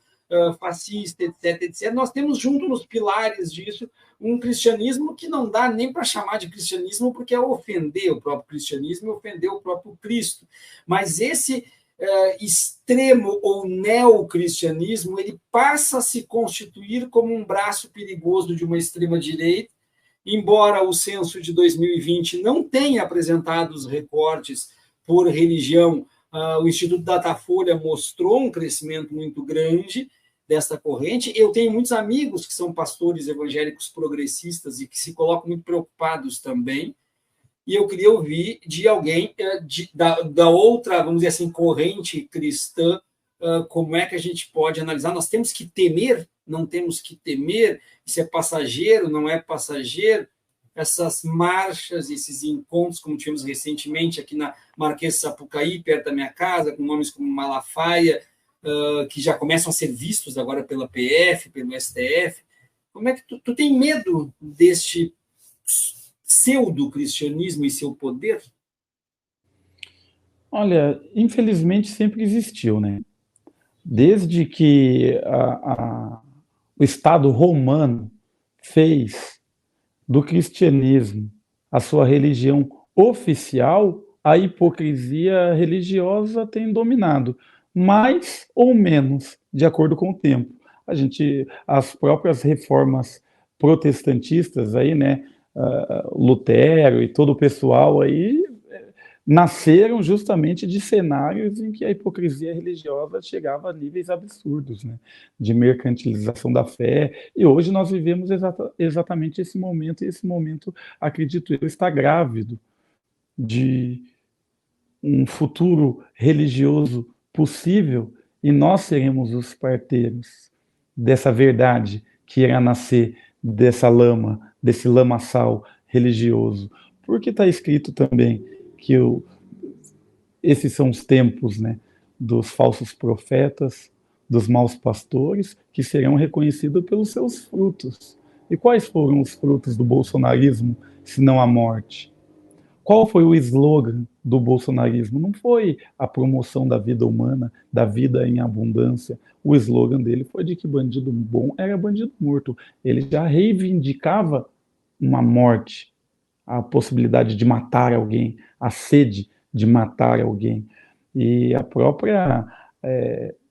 fascista, etc, etc. Nós temos junto nos pilares disso um cristianismo que não dá nem para chamar de cristianismo, porque é ofender o próprio cristianismo e ofender o próprio Cristo. Mas esse extremo ou neocristianismo, ele passa a se constituir como um braço perigoso de uma extrema-direita, embora o censo de 2020 não tenha apresentado os recortes por religião, o Instituto Datafolha mostrou um crescimento muito grande desta corrente. Eu tenho muitos amigos que são pastores evangélicos progressistas e que se colocam muito preocupados também, e eu queria ouvir de alguém da outra, vamos dizer assim, corrente cristã, como é que a gente pode analisar. Nós temos que temer? Não temos que temer? Isso é passageiro? Não é passageiro? Essas marchas, esses encontros, como tivemos recentemente aqui na Marquês de Sapucaí, perto da minha casa, com nomes como Malafaia, que já começam a ser vistos agora pela PF, pelo STF. Como é que tu tem medo deste pseudo-cristianismo e seu poder? Olha, infelizmente sempre existiu, né? Desde que o Estado romano fez do cristianismo a sua religião oficial, a hipocrisia religiosa tem dominado, mais ou menos, de acordo com o tempo. As próprias reformas protestantistas aí, né, Lutero e todo o pessoal aí nasceram justamente de cenários em que a hipocrisia religiosa chegava a níveis absurdos, né, de mercantilização da fé, e hoje nós vivemos exatamente esse momento, e esse momento, acredito eu, está grávido de um futuro religioso possível, e nós seremos os parteiros. dessa verdade que irá nascer dessa lama, desse lamaçal religioso. Porque está escrito também que esses são os tempos, né, dos falsos profetas, dos maus pastores, que serão reconhecidos pelos seus frutos. E quais foram os frutos do bolsonarismo, se não a morte? Qual foi o slogan do bolsonarismo? Não foi a promoção da vida humana, da vida em abundância. O slogan dele foi de que bandido bom era bandido morto. Ele já reivindicava uma morte, a possibilidade de matar alguém, a sede de matar alguém. E a própria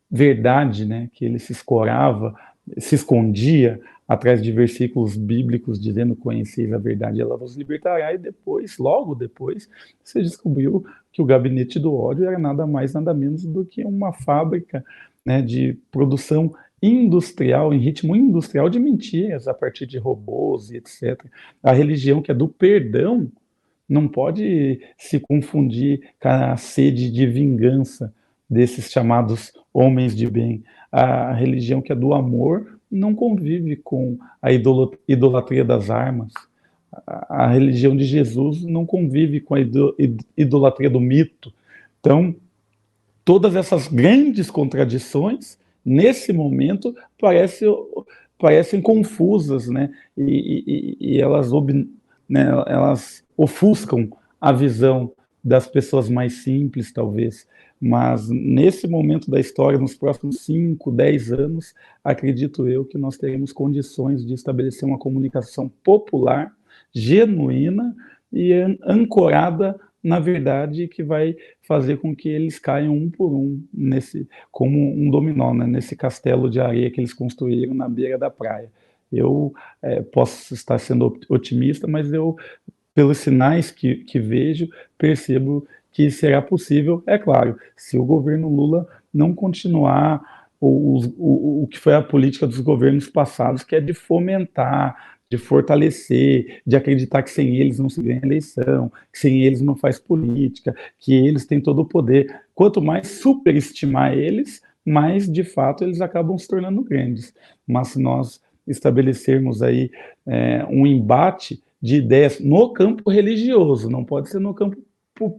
verdade, né, que ele se escorava, se escondia atrás de versículos bíblicos dizendo: conheceis a verdade, ela vos libertará, e depois, logo depois, você descobriu que o gabinete do ódio era nada mais, nada menos do que uma fábrica, né, de produção industrial, em ritmo industrial de mentiras, a partir de robôs e etc. A religião que é do perdão não pode se confundir com a sede de vingança desses chamados homens de bem. A religião que é do amor não convive com a idolatria das armas. A religião de Jesus não convive com a idolatria do mito. Então, todas essas grandes contradições, nesse momento, parecem confusas, né? E elas, né, elas ofuscam a visão das pessoas mais simples, talvez. Mas nesse momento da história, nos próximos 5, 10 anos, acredito eu que nós teremos condições de estabelecer uma comunicação popular, genuína e ancorada na verdade, que vai fazer com que eles caiam um por um, como um dominó, né, nesse castelo de areia que eles construíram na beira da praia. Eu posso estar sendo otimista, mas eu, pelos sinais que vejo, percebo que será possível, é claro, se o governo Lula não continuar o que foi a política dos governos passados, que é de fomentar, de fortalecer, de acreditar que sem eles não se ganha eleição, que sem eles não faz política, que eles têm todo o poder. Quanto mais superestimar eles, mais, de fato, eles acabam se tornando grandes. Mas se nós estabelecermos aí um embate de ideias no campo religioso, não pode ser no campo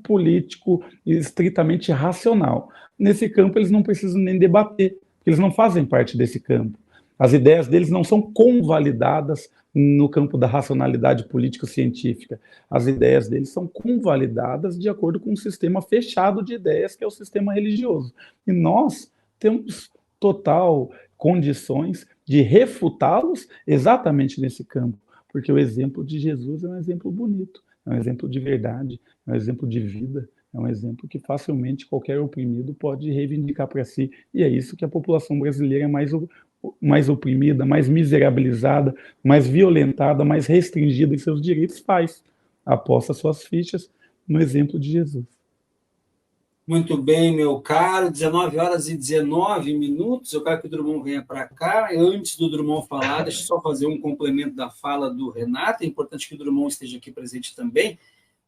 político estritamente racional. Nesse campo eles não precisam nem debater, porque eles não fazem parte desse campo. As ideias deles não são convalidadas no campo da racionalidade político-científica. As ideias deles são convalidadas de acordo com um sistema fechado de ideias, que é o sistema religioso. E nós temos total condições de refutá-los exatamente nesse campo, porque o exemplo de Jesus é um exemplo bonito, é um exemplo de verdade, é um exemplo de vida, é um exemplo que facilmente qualquer oprimido pode reivindicar para si, e é isso que a população brasileira é mais oprimida, mais miserabilizada, mais violentada, mais restringida em seus direitos faz. Aposta suas fichas no exemplo de Jesus. Muito bem, meu caro, 19h19. Eu quero que o Drummond venha para cá. Antes do Drummond falar, deixa eu só fazer um complemento da fala do Renato. É importante que o Drummond esteja aqui presente também.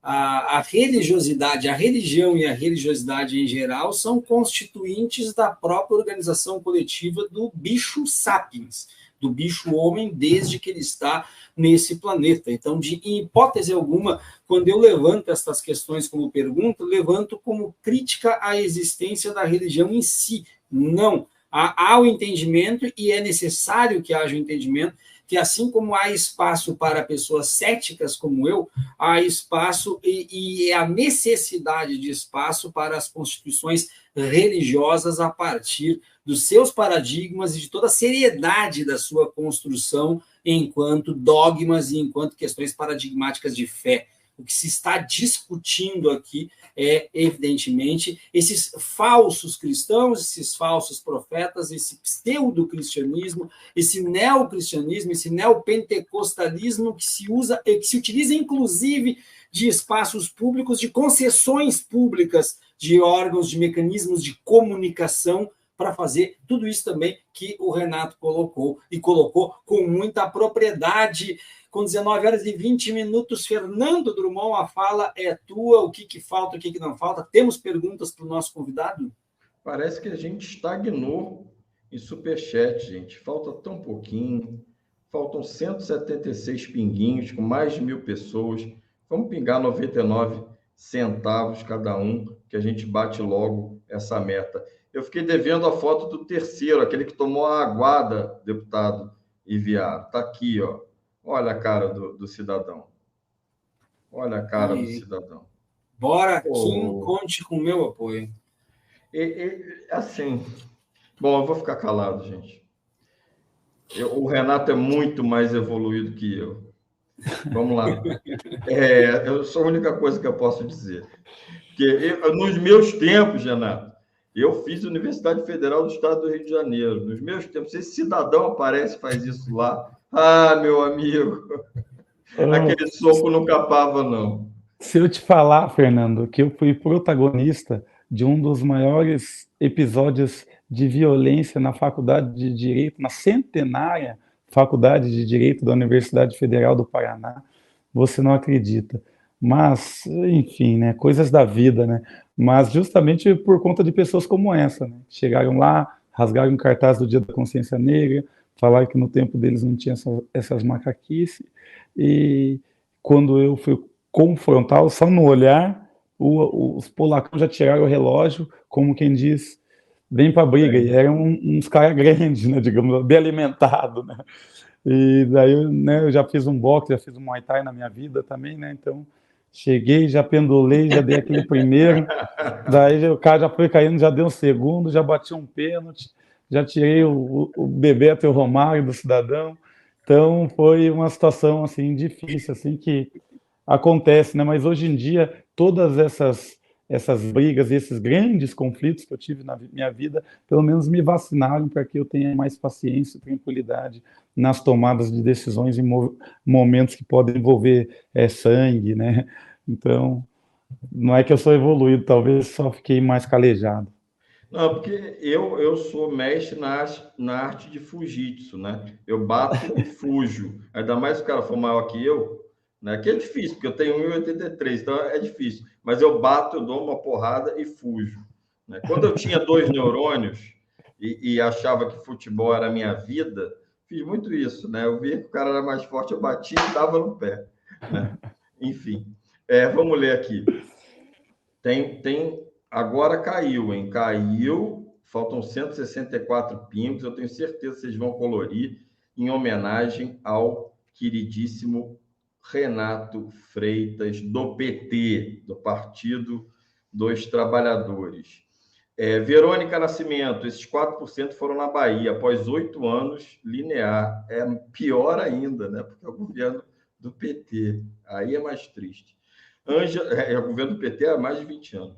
A religiosidade, a religião e a religiosidade em geral são constituintes da própria organização coletiva do bicho sapiens, do bicho homem, desde que ele está nesse planeta. Então, em hipótese alguma, quando eu levanto essas questões como pergunta, levanto como crítica à existência da religião em si. Não. Há o entendimento, e é necessário que haja o entendimento, que assim como há espaço para pessoas céticas como eu, há espaço e a necessidade de espaço para as constituições religiosas a partir dos seus paradigmas e de toda a seriedade da sua construção enquanto dogmas e enquanto questões paradigmáticas de fé. O que se está discutindo aqui é, evidentemente, esses falsos cristãos, esses falsos profetas, esse pseudo-cristianismo, esse neocristianismo, esse neopentecostalismo que se utiliza, inclusive, de espaços públicos, de concessões públicas, de órgãos, de mecanismos de comunicação, para fazer tudo isso também que o Renato colocou, e colocou com muita propriedade. Com 19h20, Fernando Drummond, a fala é tua. O que falta, o que não falta? Temos perguntas para o nosso convidado? Parece que a gente estagnou em superchat, gente. Falta tão pouquinho. Faltam 176 pinguinhos, com mais de 1.000 pessoas. Vamos pingar 99 centavos cada um, que a gente bate logo essa meta. Eu fiquei devendo a foto do terceiro, aquele que tomou a aguada, deputado Iviar. Está aqui, ó. Olha a cara do cidadão. Olha a cara do cidadão. Bora, Kim, conte com o meu apoio. Assim, bom, eu vou ficar calado, gente. O Renato é muito mais evoluído que eu. Vamos lá. Eu sou a única coisa que eu posso dizer. Porque nos meus tempos, Renato, eu fiz Universidade Federal do Estado do Rio de Janeiro. Nos meus tempos, se esse cidadão aparece e faz isso lá, meu amigo, aquele soco não capava, não. Se eu te falar, Fernando, que eu fui protagonista de um dos maiores episódios de violência na Faculdade de Direito, na centenária Faculdade de Direito da Universidade Federal do Paraná, você não acredita. Mas, enfim, né, coisas da vida, né? Mas justamente por conta de pessoas como essa, né? Chegaram lá, rasgaram um cartaz do Dia da Consciência Negra, falaram que no tempo deles não tinha essas macaquices, e quando eu fui confrontá-lo, só no olhar, os polacos já tiraram o relógio, como quem diz, vem para a briga, e eram uns caras grandes, né, digamos, bem alimentados, né, e daí, né, eu já fiz um boxe, já fiz um Muay Thai na minha vida também, né, então cheguei, já pendulei, já dei aquele primeiro, daí o cara já foi caindo, já deu um segundo, já bati um pênalti, já tirei o Bebeto e o Romário do cidadão, então foi uma situação, assim, difícil, assim, que acontece, né? Mas hoje em dia, todas essas brigas e esses grandes conflitos que eu tive na minha vida, pelo menos me vacinaram para que eu tenha mais paciência e tranquilidade nas tomadas de decisões em momentos que podem envolver sangue, né? Então, não é que eu sou evoluído, talvez só fiquei mais calejado. Não, porque eu sou mestre na arte de fujitsu, né? Eu bato e fujo. Ainda mais se o cara for maior que eu, né? Que é difícil, porque eu tenho 1,83, então é difícil. Mas eu bato, eu dou uma porrada e fujo. Né? Quando eu tinha 2 neurônios e achava que futebol era a minha vida, fiz muito isso, né? Eu via que o cara era mais forte, eu batia e dava no pé. Né? Enfim, vamos ler aqui. Agora caiu, hein? Caiu, faltam 164 pingos. Eu tenho certeza que vocês vão colorir em homenagem ao queridíssimo Renato Freitas, do PT, do Partido dos Trabalhadores. Verônica Nascimento, esses 4% foram na Bahia, após 8 anos linear. É pior ainda, né? Porque é o governo do PT. Aí é mais triste. O governo do PT há mais de 20 anos.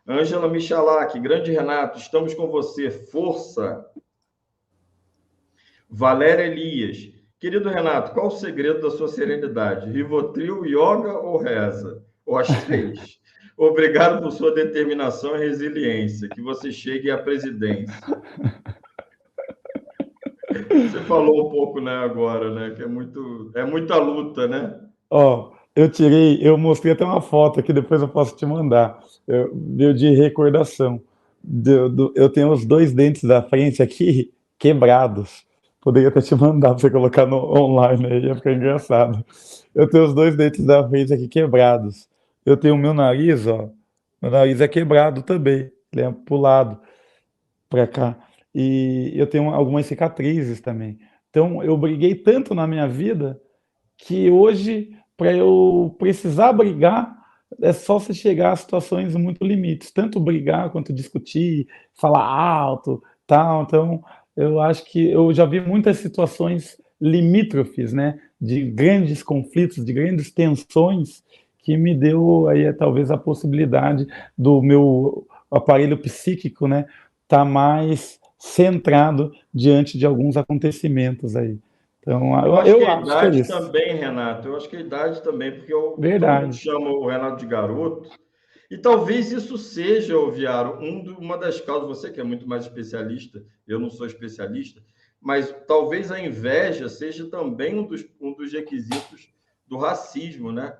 Ângela Michalak, grande Renato, estamos com você, força. Valéria Elias, querido Renato, qual o segredo da sua serenidade? Rivotril, yoga ou reza? Ou as 3? Obrigado por sua determinação e resiliência, que você chegue à presidência. Você falou um pouco, né, agora, né, que é muita luta, né? Eu mostrei até uma foto aqui, depois eu posso te mandar, meu de recordação. Eu tenho os 2 dentes da frente aqui quebrados. Poderia até te mandar para você colocar online aí, ia ficar engraçado. Eu tenho os 2 dentes da frente aqui quebrados. Eu tenho o meu nariz, meu nariz é quebrado também, ele é pro lado, para cá. E eu tenho algumas cicatrizes também. Então, eu briguei tanto na minha vida que hoje, para eu precisar brigar, é só se chegar a situações muito limites, tanto brigar quanto discutir, falar alto, tal. Então, eu acho que eu já vi muitas situações limítrofes, né, de grandes conflitos, de grandes tensões, que me deu aí talvez a possibilidade do meu aparelho psíquico, né, tá mais centrado diante de alguns acontecimentos aí. Então, eu acho que a acho que é idade isso. também, Renato, eu acho que a idade também, porque todo Verdade. mundo chama o Renato de garoto, e talvez isso seja, Viaro, uma das causas, você que é muito mais especialista, eu não sou especialista, mas talvez a inveja seja também um dos requisitos do racismo, né?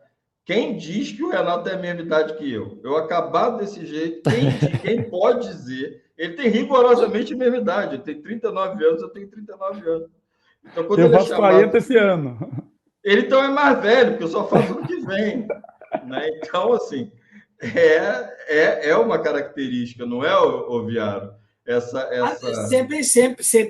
Quem diz que o Renato tem a mesma idade que eu? Eu acabado desse jeito, quem pode dizer? Ele tem rigorosamente a mesma idade. Ele tem 39 anos, eu tenho 39 anos. Então, quando Eu ele é faço 40 chamado... esse ano. Ele então é mais velho, porque eu só faço ano que vem. Né? Então, assim, é uma característica, não é, Viaro? Sempre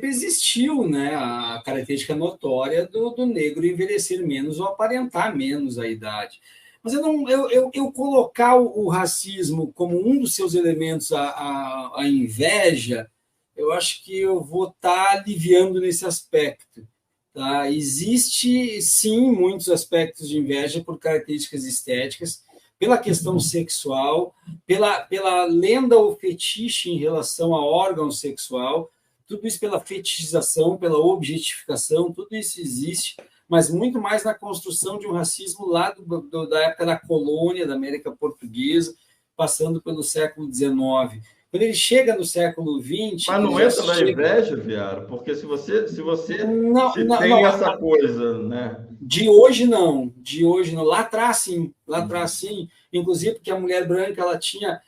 existiu, né, a característica notória do negro envelhecer menos ou aparentar menos a idade. Mas eu colocar o racismo como um dos seus elementos, a inveja, eu acho que eu vou estar aliviando nesse aspecto. Tá? Existe, sim, muitos aspectos de inveja por características estéticas, pela questão sexual, pela lenda ou fetiche em relação a órgão sexual, tudo isso pela fetichização, pela objetificação, tudo isso existe, mas muito mais na construção de um racismo lá da época da colônia, da América Portuguesa, passando pelo século XIX. Quando ele chega no século XX... Mas não entra na inveja, Viaro, porque se tem essa coisa, né? De hoje não. Lá atrás sim. Inclusive porque a mulher branca ela tinha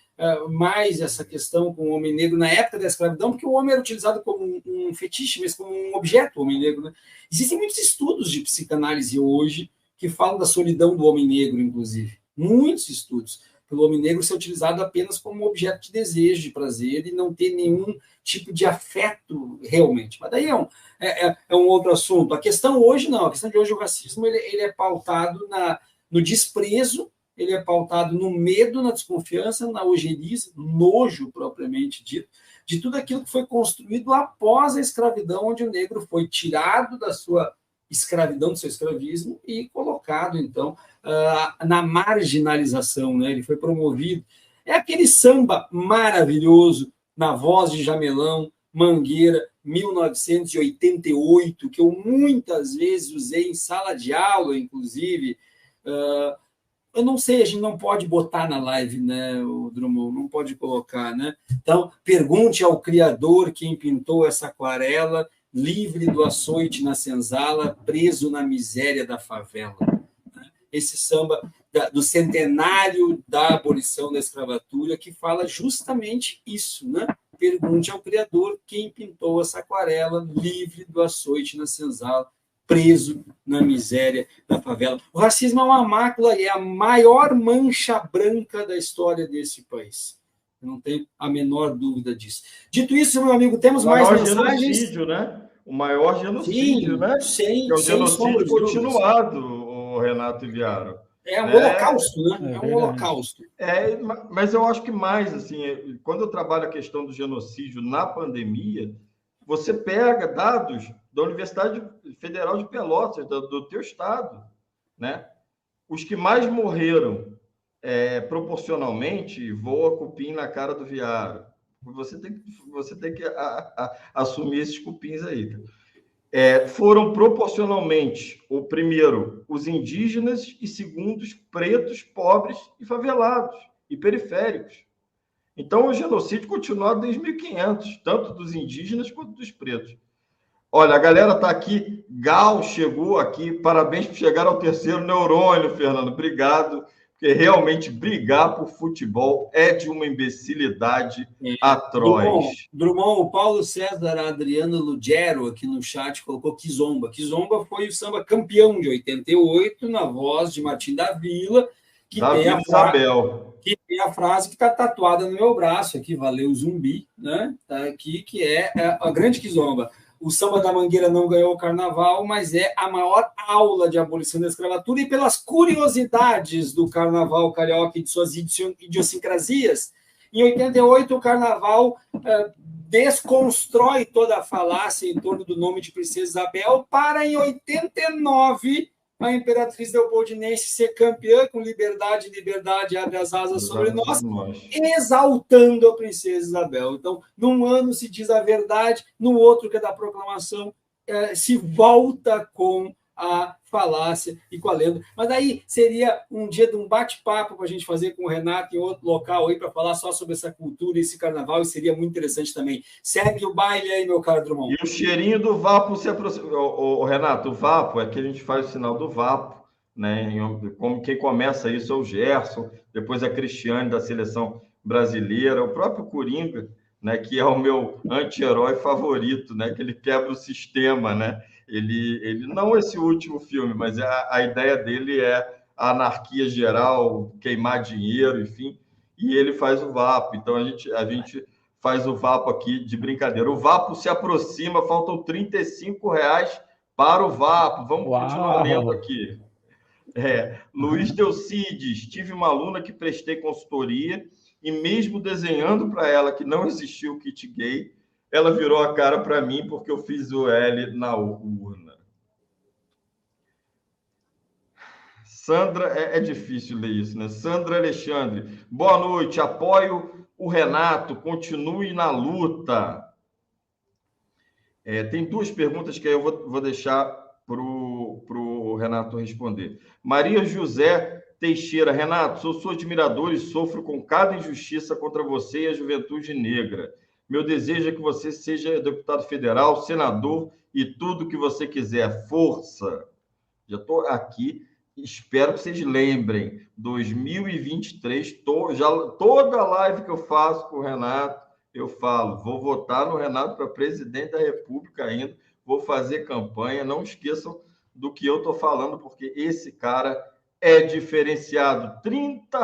mais essa questão com o homem negro na época da escravidão, porque o homem era utilizado como um fetiche, mas como um objeto, o homem negro. Né? Existem muitos estudos de psicanálise hoje que falam da solidão do homem negro, inclusive. Muitos estudos. Pelo homem negro ser utilizado apenas como objeto de desejo, de prazer, e não ter nenhum tipo de afeto realmente. Mas daí é um outro assunto. A questão hoje não. A questão de hoje, o racismo ele é pautado no desprezo, ele é pautado no medo, na desconfiança, na ojeriza, nojo propriamente dito, de tudo aquilo que foi construído após a escravidão, onde o negro foi tirado da sua escravidão, do seu escravismo, e colocado, então, na marginalização, né? Ele foi promovido. É aquele samba maravilhoso, na voz de Jamelão, Mangueira, 1988, que eu muitas vezes usei em sala de aula, inclusive. Eu não sei, a gente não pode botar na live, né, o Drummond, não pode colocar, né? Então, pergunte ao Criador quem pintou essa aquarela, livre do açoite na senzala, preso na miséria da favela. Esse samba do centenário da abolição da escravatura, que fala justamente isso, né? Pergunte ao Criador quem pintou essa aquarela, livre do açoite na senzala, preso na miséria da favela. O racismo é uma mácula e é a maior mancha branca da história desse país. Eu não tenho a menor dúvida disso. Dito isso, meu amigo, temos mais mensagens. Genocídio, né? O maior genocídio, né? Sim, é um genocídio continuado, Renato Viaro. É um holocausto, né? É um holocausto. Mas eu acho que mais, assim, quando eu trabalho a questão do genocídio na pandemia, você pega dados da Universidade Federal de Pelotas, do teu estado, né? Os que mais morreram proporcionalmente, voa cupim na cara do Viaro. Você tem que assumir esses cupins aí. Foram proporcionalmente, o primeiro, os indígenas, e segundo, os pretos, pobres e favelados e periféricos. Então, o genocídio continua desde 1500, tanto dos indígenas quanto dos pretos. Olha, a galera está aqui, Gal chegou aqui, parabéns por chegar ao terceiro neurônio, Fernando, obrigado, porque realmente brigar por futebol é de uma imbecilidade atroz. Drummond, o Paulo César Adriano Lugero aqui no chat colocou Kizomba. Kizomba foi o samba campeão de 88, na voz de Martim da Vila, que tem a frase que está tatuada no meu braço aqui, valeu zumbi, né? Tá aqui, que é a grande Kizomba. O samba da Mangueira não ganhou o carnaval, mas é a maior aula de abolição da escravatura, e pelas curiosidades do carnaval carioca e de suas idiosincrasias, em 88 o carnaval desconstrói toda a falácia em torno do nome de Princesa Isabel, para em 89 a Imperatriz Leopoldinense ser campeã com liberdade abre as asas sobre nós, exaltando a Princesa Isabel. Então, num ano se diz a verdade, no outro, que é da proclamação, se volta com a falácia e com a lenda. Mas daí seria um dia de um bate-papo para a gente fazer com o Renato em outro local aí, para falar só sobre essa cultura e esse carnaval, e seria muito interessante também. Segue o baile aí, meu caro Drummond. E o cheirinho do vapo se aproxima. Renato, o vapo é que a gente faz o sinal do vapo, né? Como quem começa isso é o Gerson, depois a Cristiane da seleção brasileira, o próprio Coringa, né, que é o meu anti-herói favorito, né, que ele quebra o sistema, né? Ele não esse último filme, mas a ideia dele é a anarquia geral, queimar dinheiro, enfim, e ele faz o Vapo. Então a gente faz o Vapo aqui de brincadeira. O Vapo se aproxima, faltam R$ 35 para o Vapo. Vamos continuar lendo aqui. Luiz Delcides, tive uma aluna que prestei consultoria e mesmo desenhando para ela que não existia o kit gay, ela virou a cara para mim porque eu fiz o L na urna. Sandra, é difícil ler isso, né? Sandra Alexandre, boa noite, apoio o Renato, continue na luta. Tem duas perguntas que eu vou deixar para o Renato responder. Maria José Teixeira, Renato, sou sua admirador e sofro com cada injustiça contra você e a juventude negra. Meu desejo é que você seja deputado federal, senador e tudo que você quiser. Força! Já estou aqui, espero que vocês lembrem. 2023, toda live que eu faço com o Renato, eu falo, vou votar no Renato para presidente da República ainda, vou fazer campanha, não esqueçam do que eu estou falando, porque esse cara é diferenciado. R$ 30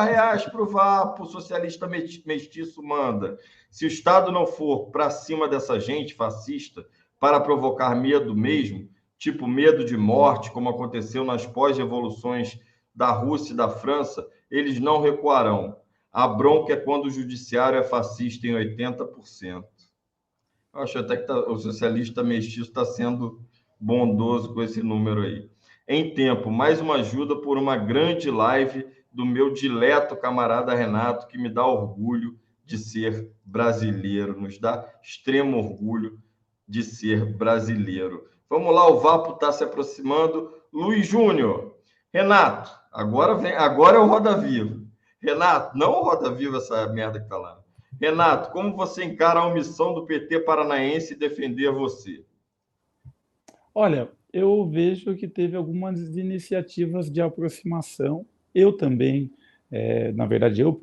para o Vapo, o socialista mestiço manda. Se o Estado não for para cima dessa gente fascista, para provocar medo mesmo, tipo medo de morte, como aconteceu nas pós-revoluções da Rússia e da França, eles não recuarão. A bronca é quando o judiciário é fascista em 80%. Eu acho até que o socialista mestiço está sendo bondoso com esse número aí. Em tempo, mais uma ajuda por uma grande live do meu dileto camarada Renato, que me dá orgulho de ser brasileiro, nos dá extremo orgulho de ser brasileiro. Vamos lá, o Vapo está se aproximando. Luiz Júnior, Renato, agora é o Roda Viva. Renato, não o Roda Viva, essa merda que está lá. Renato, como você encara a omissão do PT paranaense defender você? Olha, eu vejo que teve algumas iniciativas de aproximação. Eu também, na verdade, eu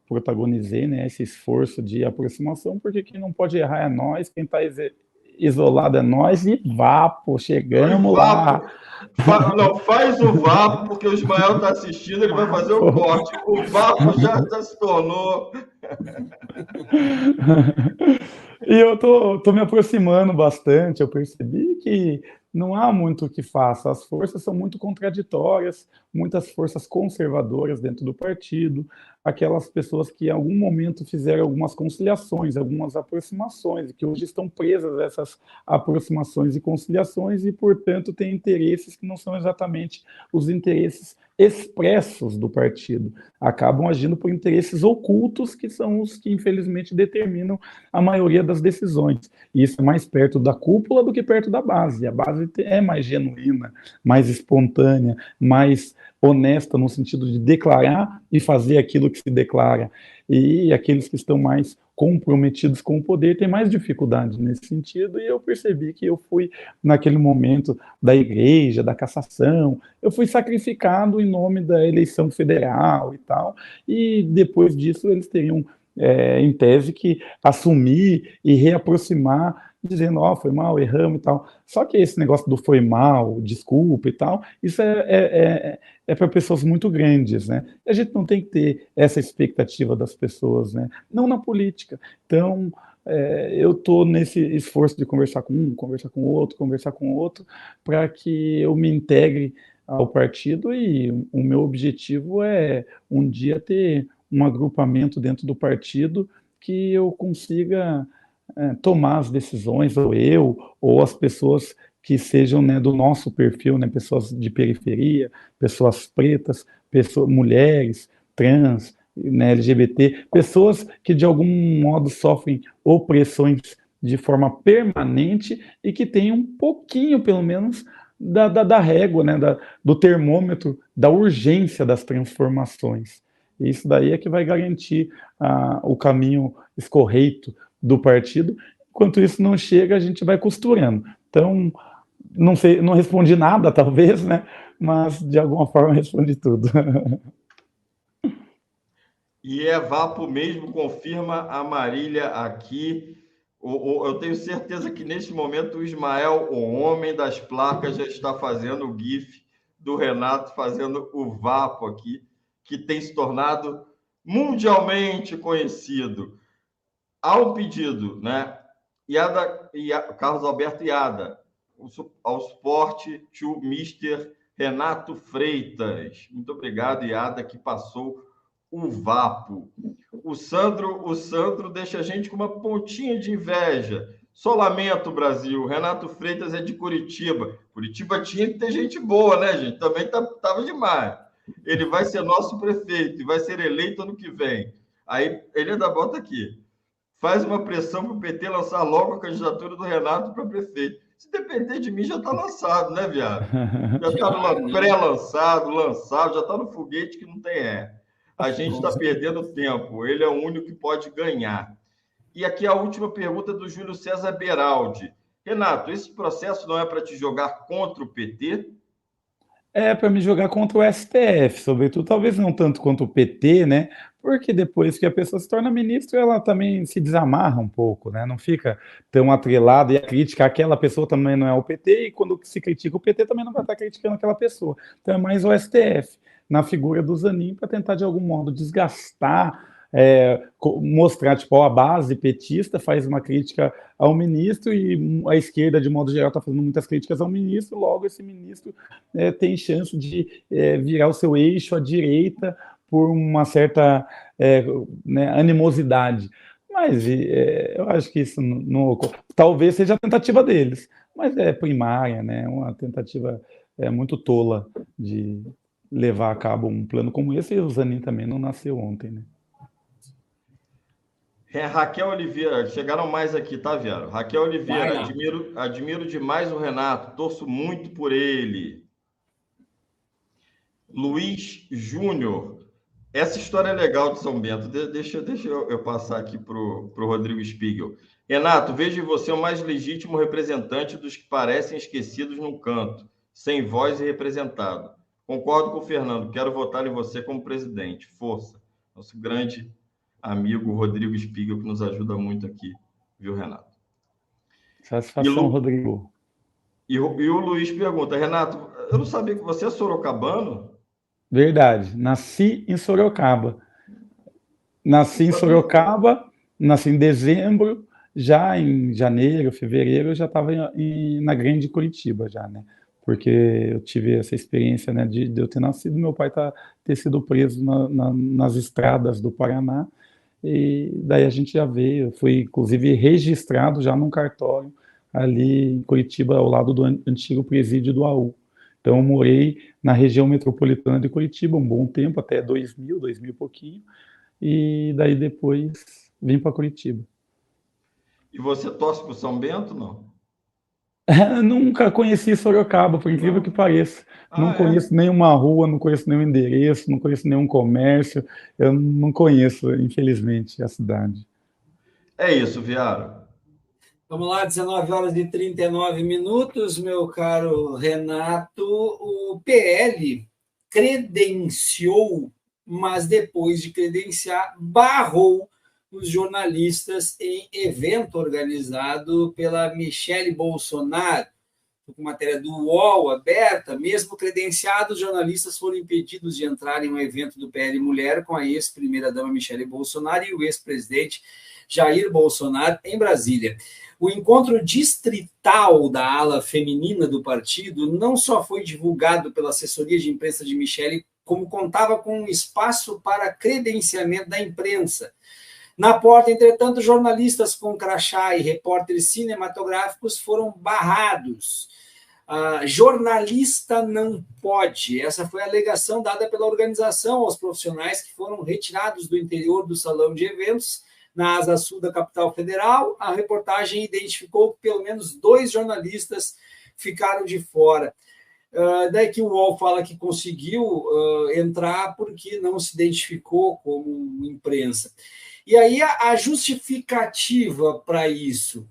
protagonizei, né, esse esforço de aproximação, porque quem não pode errar é nós, quem está isolado é nós, e Vapo, chegamos lá. Não, faz o Vapo, porque o Ismael está assistindo, ele vai fazer o corte. O Vapo já se tornou... E eu tô me aproximando bastante, eu percebi que não há muito o que faça, as forças são muito contraditórias, muitas forças conservadoras dentro do partido, aquelas pessoas que em algum momento fizeram algumas conciliações, algumas aproximações, que hoje estão presas a essas aproximações e conciliações e, portanto, têm interesses que não são exatamente os interesses expressos do partido, acabam agindo por interesses ocultos, que são os que, infelizmente, determinam a maioria das decisões. E isso é mais perto da cúpula do que perto da base. A base é mais genuína, mais espontânea, mais honesta no sentido de declarar e fazer aquilo que se declara. E aqueles que estão mais comprometidos com o poder têm mais dificuldade nesse sentido, e eu percebi que eu fui, naquele momento da igreja, da cassação, eu fui sacrificado em nome da eleição federal e tal, e depois disso eles teriam, em tese, que assumir e reaproximar, dizendo, foi mal, erramos e tal. Só que esse negócio do foi mal, desculpa e tal, isso é para pessoas muito grandes, né? A gente não tem que ter essa expectativa das pessoas, né? Não na política. Então, eu estou nesse esforço de conversar com um, conversar com outro, para que eu me integre ao partido, e o meu objetivo é um dia ter um agrupamento dentro do partido que eu consiga tomar as decisões, ou as pessoas que sejam, né, do nosso perfil, né, pessoas de periferia, pessoas pretas, mulheres, trans, né, LGBT, pessoas que de algum modo sofrem opressões de forma permanente e que tenham um pouquinho, pelo menos, da régua, né, do termômetro, da urgência das transformações. Isso daí é que vai garantir o caminho escorreito do partido. Enquanto isso não chega, a gente vai costurando. Então, não sei, não respondi nada, talvez, né? mas de alguma forma responde tudo. E é vapo mesmo, confirma a Marília aqui. Eu tenho certeza que neste momento o Ismael, o homem das placas, já está fazendo o GIF do Renato fazendo o vapo aqui, que tem se tornado mundialmente conhecido. Há um pedido, né? Carlos Alberto Iada, ao suporte to Mr. Renato Freitas. Muito obrigado, Iada, que passou o vapo. O Sandro deixa a gente com uma pontinha de inveja. Só lamento, Brasil. Renato Freitas é de Curitiba. Curitiba tinha que ter gente boa, né, gente? Também estava demais. Ele vai ser nosso prefeito e vai ser eleito ano que vem. Aí ele ainda bota aqui. Faz uma pressão para o PT lançar logo a candidatura do Renato para prefeito. Se depender de mim, já está lançado, né, viado? Já está pré-lançado, lançado, já está no foguete que não tem ré. A gente está perdendo tempo. Ele é o único que pode ganhar. E aqui a última pergunta do Júlio César Beraldi. Renato, esse processo não é para te jogar contra o PT? É para me jogar contra o STF, sobretudo, talvez não tanto quanto o PT, né? Porque depois que a pessoa se torna ministro, ela também se desamarra um pouco, né? Não fica tão atrelada, e a crítica àquela pessoa também não é o PT, e quando se critica o PT também não vai estar criticando aquela pessoa. Então é mais o STF, na figura do Zanin, para tentar de algum modo desgastar, mostrar, tipo, ó, a base petista faz uma crítica ao ministro e a esquerda, de modo geral, está fazendo muitas críticas ao ministro, logo esse ministro tem chance de virar o seu eixo à direita por uma certa né, animosidade. Mas eu acho que isso não talvez seja a tentativa deles, mas é primária, né? Uma tentativa muito tola de levar a cabo um plano como esse, e o Zanin também não nasceu ontem, né? Raquel Oliveira, chegaram mais aqui, tá, Viaro? Raquel Oliveira, admiro demais o Renato, torço muito por ele. Luiz Júnior, essa história é legal de São Bento. Deixa eu passar aqui para o Rodrigo Spiegel. Renato, vejo em você o mais legítimo representante dos que parecem esquecidos num canto, sem voz e representado. Concordo com o Fernando, quero votar em você como presidente. Força. Nosso grande amigo Rodrigo Spiegel, que nos ajuda muito aqui, viu, Renato? Satisfação, Rodrigo. E o Luiz pergunta, Renato, eu não sabia que você é sorocabano? Verdade, nasci em Sorocaba. Nasci em dezembro, já em janeiro, fevereiro, eu já estava na Grande Curitiba, já, né? Porque eu tive essa experiência, né, de eu ter nascido, meu pai ter sido preso nas estradas do Paraná, e daí a gente já veio, fui inclusive registrado já num cartório ali em Curitiba, ao lado do antigo presídio do AU. Então eu morei na região metropolitana de Curitiba um bom tempo, até 2000 e pouquinho, e daí depois vim para Curitiba. E você torce para o São Bento, não? Nunca conheci Sorocaba, por incrível que pareça. Não conheço nenhuma rua, não conheço nenhum endereço, não conheço nenhum comércio. Eu não conheço, infelizmente, a cidade. É isso, Viaro. Vamos lá, 19h39, meu caro Renato. O PL credenciou, mas depois de credenciar, barrou os jornalistas em evento organizado pela Michele Bolsonaro. Com matéria do UOL aberta, mesmo credenciados, jornalistas foram impedidos de entrar em um evento do PL Mulher com a ex-primeira-dama Michele Bolsonaro e o ex-presidente Jair Bolsonaro em Brasília. O encontro distrital da ala feminina do partido não só foi divulgado pela assessoria de imprensa de Michele, como contava com um espaço para credenciamento da imprensa. Na porta, entretanto, jornalistas com crachá e repórteres cinematográficos foram barrados. Jornalista não pode. Essa foi a alegação dada pela organização aos profissionais que foram retirados do interior do salão de eventos na asa sul da capital federal. A reportagem identificou que pelo menos 2 jornalistas ficaram de fora. Daí que o UOL fala que conseguiu entrar porque não se identificou como imprensa. E aí a justificativa para isso,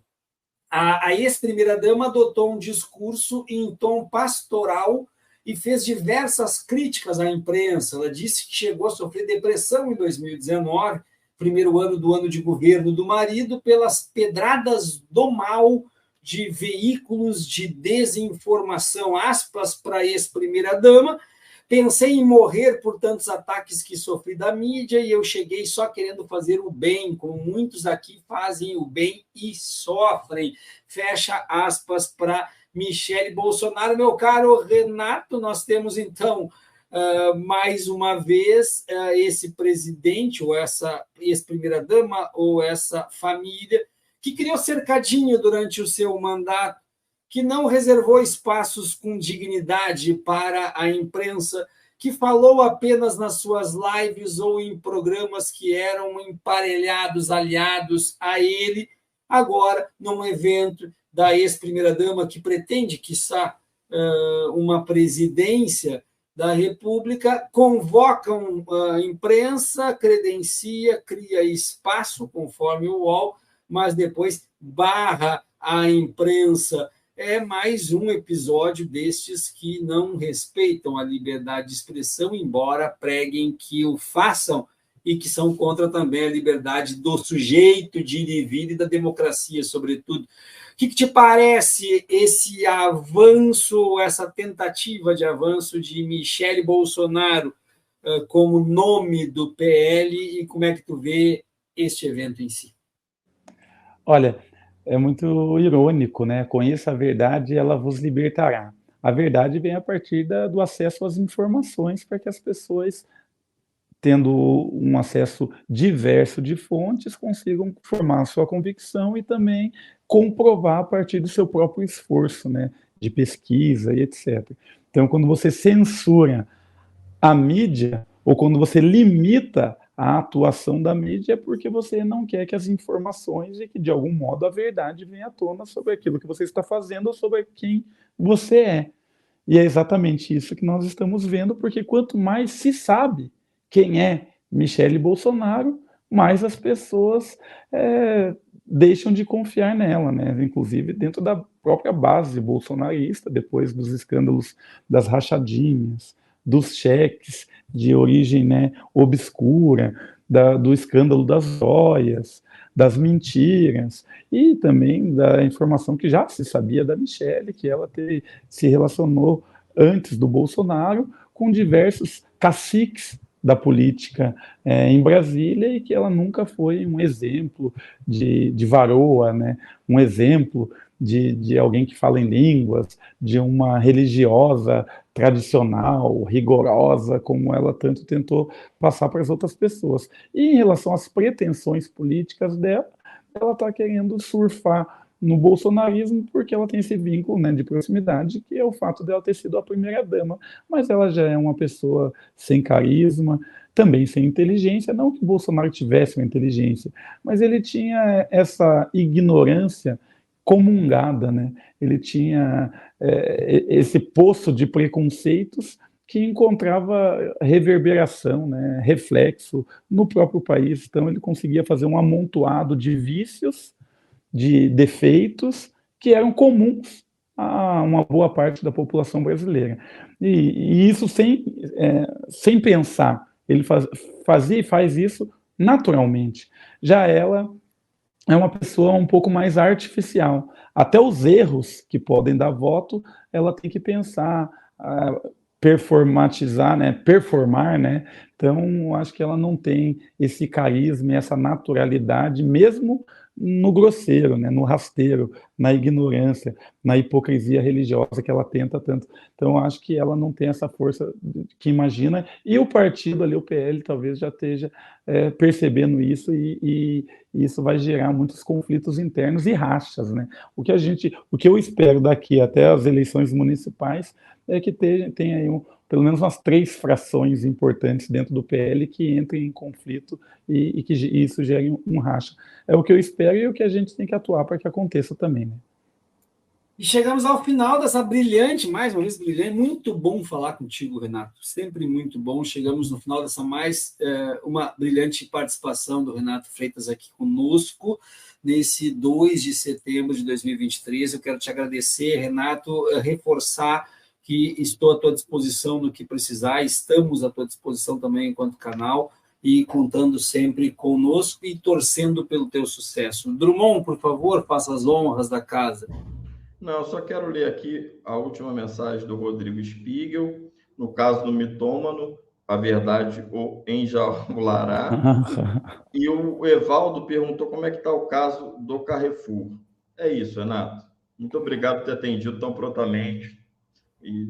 a ex-primeira-dama adotou um discurso em tom pastoral e fez diversas críticas à imprensa. Ela disse que chegou a sofrer depressão em 2019, primeiro ano de governo do marido, pelas pedradas do mal de veículos de desinformação, aspas para a ex-primeira-dama. Pensei em morrer por tantos ataques que sofri da mídia e eu cheguei só querendo fazer o bem, como muitos aqui fazem o bem e sofrem. Fecha aspas para Michele Bolsonaro. Meu caro Renato, nós temos, então, mais uma vez, esse presidente, ou essa ex-primeira-dama, ou essa família, que criou cercadinho durante o seu mandato, que não reservou espaços com dignidade para a imprensa, que falou apenas nas suas lives ou em programas que eram emparelhados, aliados a ele, agora, num evento da ex-primeira-dama que pretende, quiçá, uma presidência da República, convocam a imprensa, credencia, cria espaço, conforme o UOL, mas depois barra a imprensa. É mais um episódio destes que não respeitam a liberdade de expressão, embora preguem que o façam, e que são contra também a liberdade do sujeito de ir e vir e da democracia, sobretudo. O que te parece esse avanço, essa tentativa de avanço de Michele Bolsonaro como nome do PL, e como é que tu vê este evento em si? Olha, é muito irônico, né? Conheça a verdade e ela vos libertará. A verdade vem a partir do acesso às informações para que as pessoas, tendo um acesso diverso de fontes, consigam formar a sua convicção e também comprovar a partir do seu próprio esforço, né? De pesquisa e etc. Então, quando você censura a mídia, ou quando você limita a atuação da mídia, é porque você não quer que as informações e que, de algum modo, a verdade venha à tona sobre aquilo que você está fazendo ou sobre quem você é. E é exatamente isso que nós estamos vendo, porque quanto mais se sabe quem é Michele Bolsonaro, mais as pessoas deixam de confiar nela, né? Inclusive dentro da própria base bolsonarista, depois dos escândalos das rachadinhas, dos cheques de origem, né, obscura, do escândalo das joias, das mentiras, e também da informação que já se sabia da Michele, que ela se relacionou antes do Bolsonaro com diversos caciques da política em Brasília, e que ela nunca foi um exemplo de varoa, né, um exemplo de alguém que fala em línguas, de uma religiosa tradicional, rigorosa, como ela tanto tentou passar para as outras pessoas. E em relação às pretensões políticas dela, ela está querendo surfar no bolsonarismo porque ela tem esse vínculo, né, de proximidade, que é o fato dela ter sido a primeira-dama, mas ela já é uma pessoa sem carisma, também sem inteligência, não que o Bolsonaro tivesse uma inteligência, mas ele tinha essa ignorância comungada, né? Ele tinha esse poço de preconceitos que encontrava reverberação, né, reflexo no próprio país. Então ele conseguia fazer um amontoado de vícios, de defeitos que eram comuns a uma boa parte da população brasileira. E isso sem pensar. Ele fazia e faz isso naturalmente. Já ela é uma pessoa um pouco mais artificial. Até os erros que podem dar voto, ela tem que pensar, performatizar, né, performar, né? Então, acho que ela não tem esse carisma, essa naturalidade, mesmo no grosseiro, né, no rasteiro, na ignorância, na hipocrisia religiosa que ela tenta tanto. Então, acho que ela não tem essa força que imagina, e o partido ali, o PL, talvez já esteja percebendo isso, e isso vai gerar muitos conflitos internos e rachas, né? O que eu espero daqui até as eleições municipais é que tenha aí pelo menos umas 3 frações importantes dentro do PL que entrem em conflito e que isso gere um racha. É o que eu espero e o que a gente tem que atuar para que aconteça também, né? E chegamos ao final dessa brilhante, mais uma vez brilhante, muito bom falar contigo, Renato, sempre muito bom. Chegamos no final dessa uma brilhante participação do Renato Freitas aqui conosco, nesse 2 de setembro de 2023. Eu quero te agradecer, Renato, reforçar que estou à tua disposição no que precisar, estamos à tua disposição também enquanto canal, e contando sempre conosco e torcendo pelo teu sucesso. Drummond, por favor, faça as honras da casa. Não, eu só quero ler aqui a última mensagem do Rodrigo Spiegel. No caso do mitômano, a verdade o enjaulará. E o Evaldo perguntou como é que está o caso do Carrefour. É isso, Renato. Muito obrigado por ter atendido tão prontamente e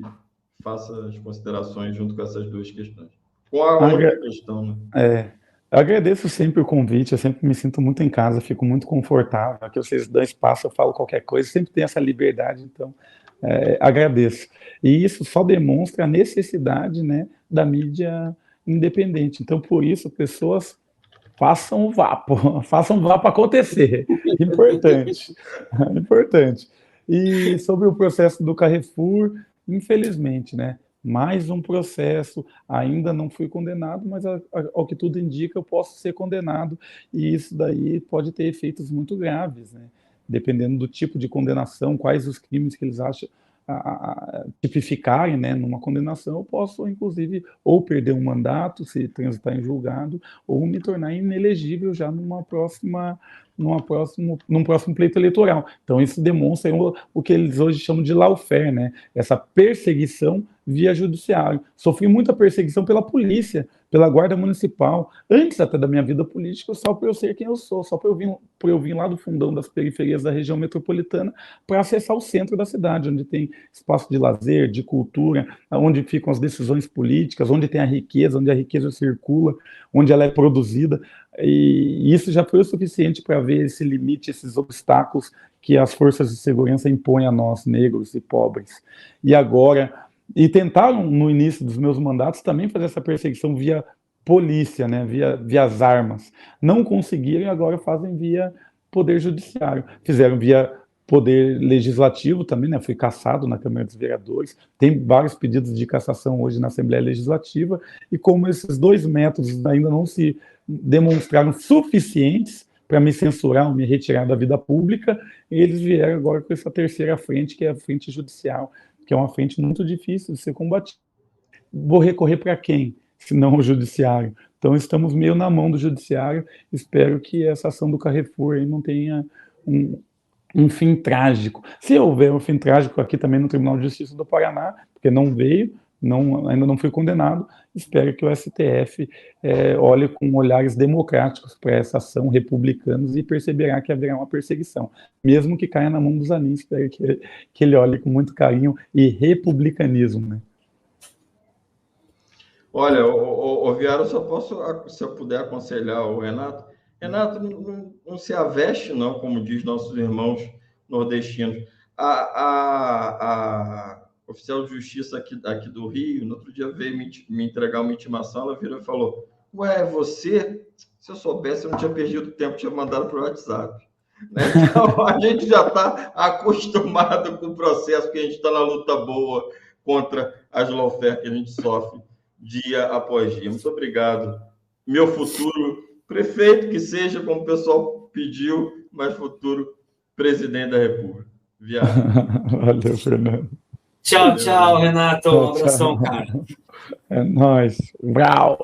faça as considerações junto com essas duas questões. Com a outra questão, né? Eu agradeço sempre o convite, eu sempre me sinto muito em casa, fico muito confortável, aqui vocês dão espaço, eu falo qualquer coisa, sempre tem essa liberdade, então agradeço. E isso só demonstra a necessidade, né, da mídia independente. Então, por isso, pessoas façam o vapo acontecer. Importante, importante. E sobre o processo do Carrefour, infelizmente, né, mais um processo, ainda não fui condenado, mas ao que tudo indica, eu posso ser condenado, e isso daí pode ter efeitos muito graves, né? Dependendo do tipo de condenação, quais os crimes que eles acham tipificarem, né, numa condenação, eu posso, inclusive, ou perder um mandato, se transitar em julgado, ou me tornar inelegível já num próximo pleito eleitoral. Então, isso demonstra o que eles hoje chamam de lawfare, né? Essa perseguição via judiciário. Sofri muita perseguição pela polícia, pela guarda municipal, antes até da minha vida política, só por eu ser quem eu sou, só por eu vir lá do fundão das periferias da região metropolitana para acessar o centro da cidade, onde tem espaço de lazer, de cultura, onde ficam as decisões políticas, onde tem a riqueza, onde a riqueza circula, onde ela é produzida, e isso já foi o suficiente para ver esse limite, esses obstáculos que as forças de segurança impõem a nós, negros e pobres. E agora... E tentaram, no início dos meus mandatos, também fazer essa perseguição via polícia, né, via as armas. Não conseguiram e agora fazem via poder judiciário. Fizeram via poder legislativo também, né, fui cassado na Câmara dos Vereadores. Tem vários pedidos de cassação hoje na Assembleia Legislativa, e como esses dois métodos ainda não se demonstraram suficientes para me censurar ou me retirar da vida pública, eles vieram agora com essa terceira frente, que é a frente judicial, que é uma frente muito difícil de ser combatida. Vou recorrer para quem, se não o judiciário? Então, estamos meio na mão do judiciário, espero que essa ação do Carrefour aí não tenha um fim trágico. Se houver um fim trágico aqui também no Tribunal de Justiça do Paraná, porque não veio, ainda não fui condenado, espero que o STF olhe com olhares democráticos para essa ação, republicanos, e perceberá que haverá uma perseguição. Mesmo que caia na mão dos Zanin, espero que ele olhe com muito carinho e republicanismo, né? Olha, o Viário, só posso, se eu puder aconselhar o Renato, não se aveste, não, como diz nossos irmãos nordestinos. A oficial de justiça aqui do Rio, no outro dia veio me entregar uma intimação, ela virou e falou: ué, você, se eu soubesse, eu não tinha perdido tempo, tinha mandado para o WhatsApp. Né? Então, a gente já está acostumado com o processo, que a gente está na luta boa contra as lawfare que a gente sofre dia após dia. Muito obrigado. Meu futuro prefeito, que seja, como o pessoal pediu, mas futuro presidente da República. Viário. Valeu, Fernando. Tchau, tchau, Renato. Um abração, cara. É nóis. Brau.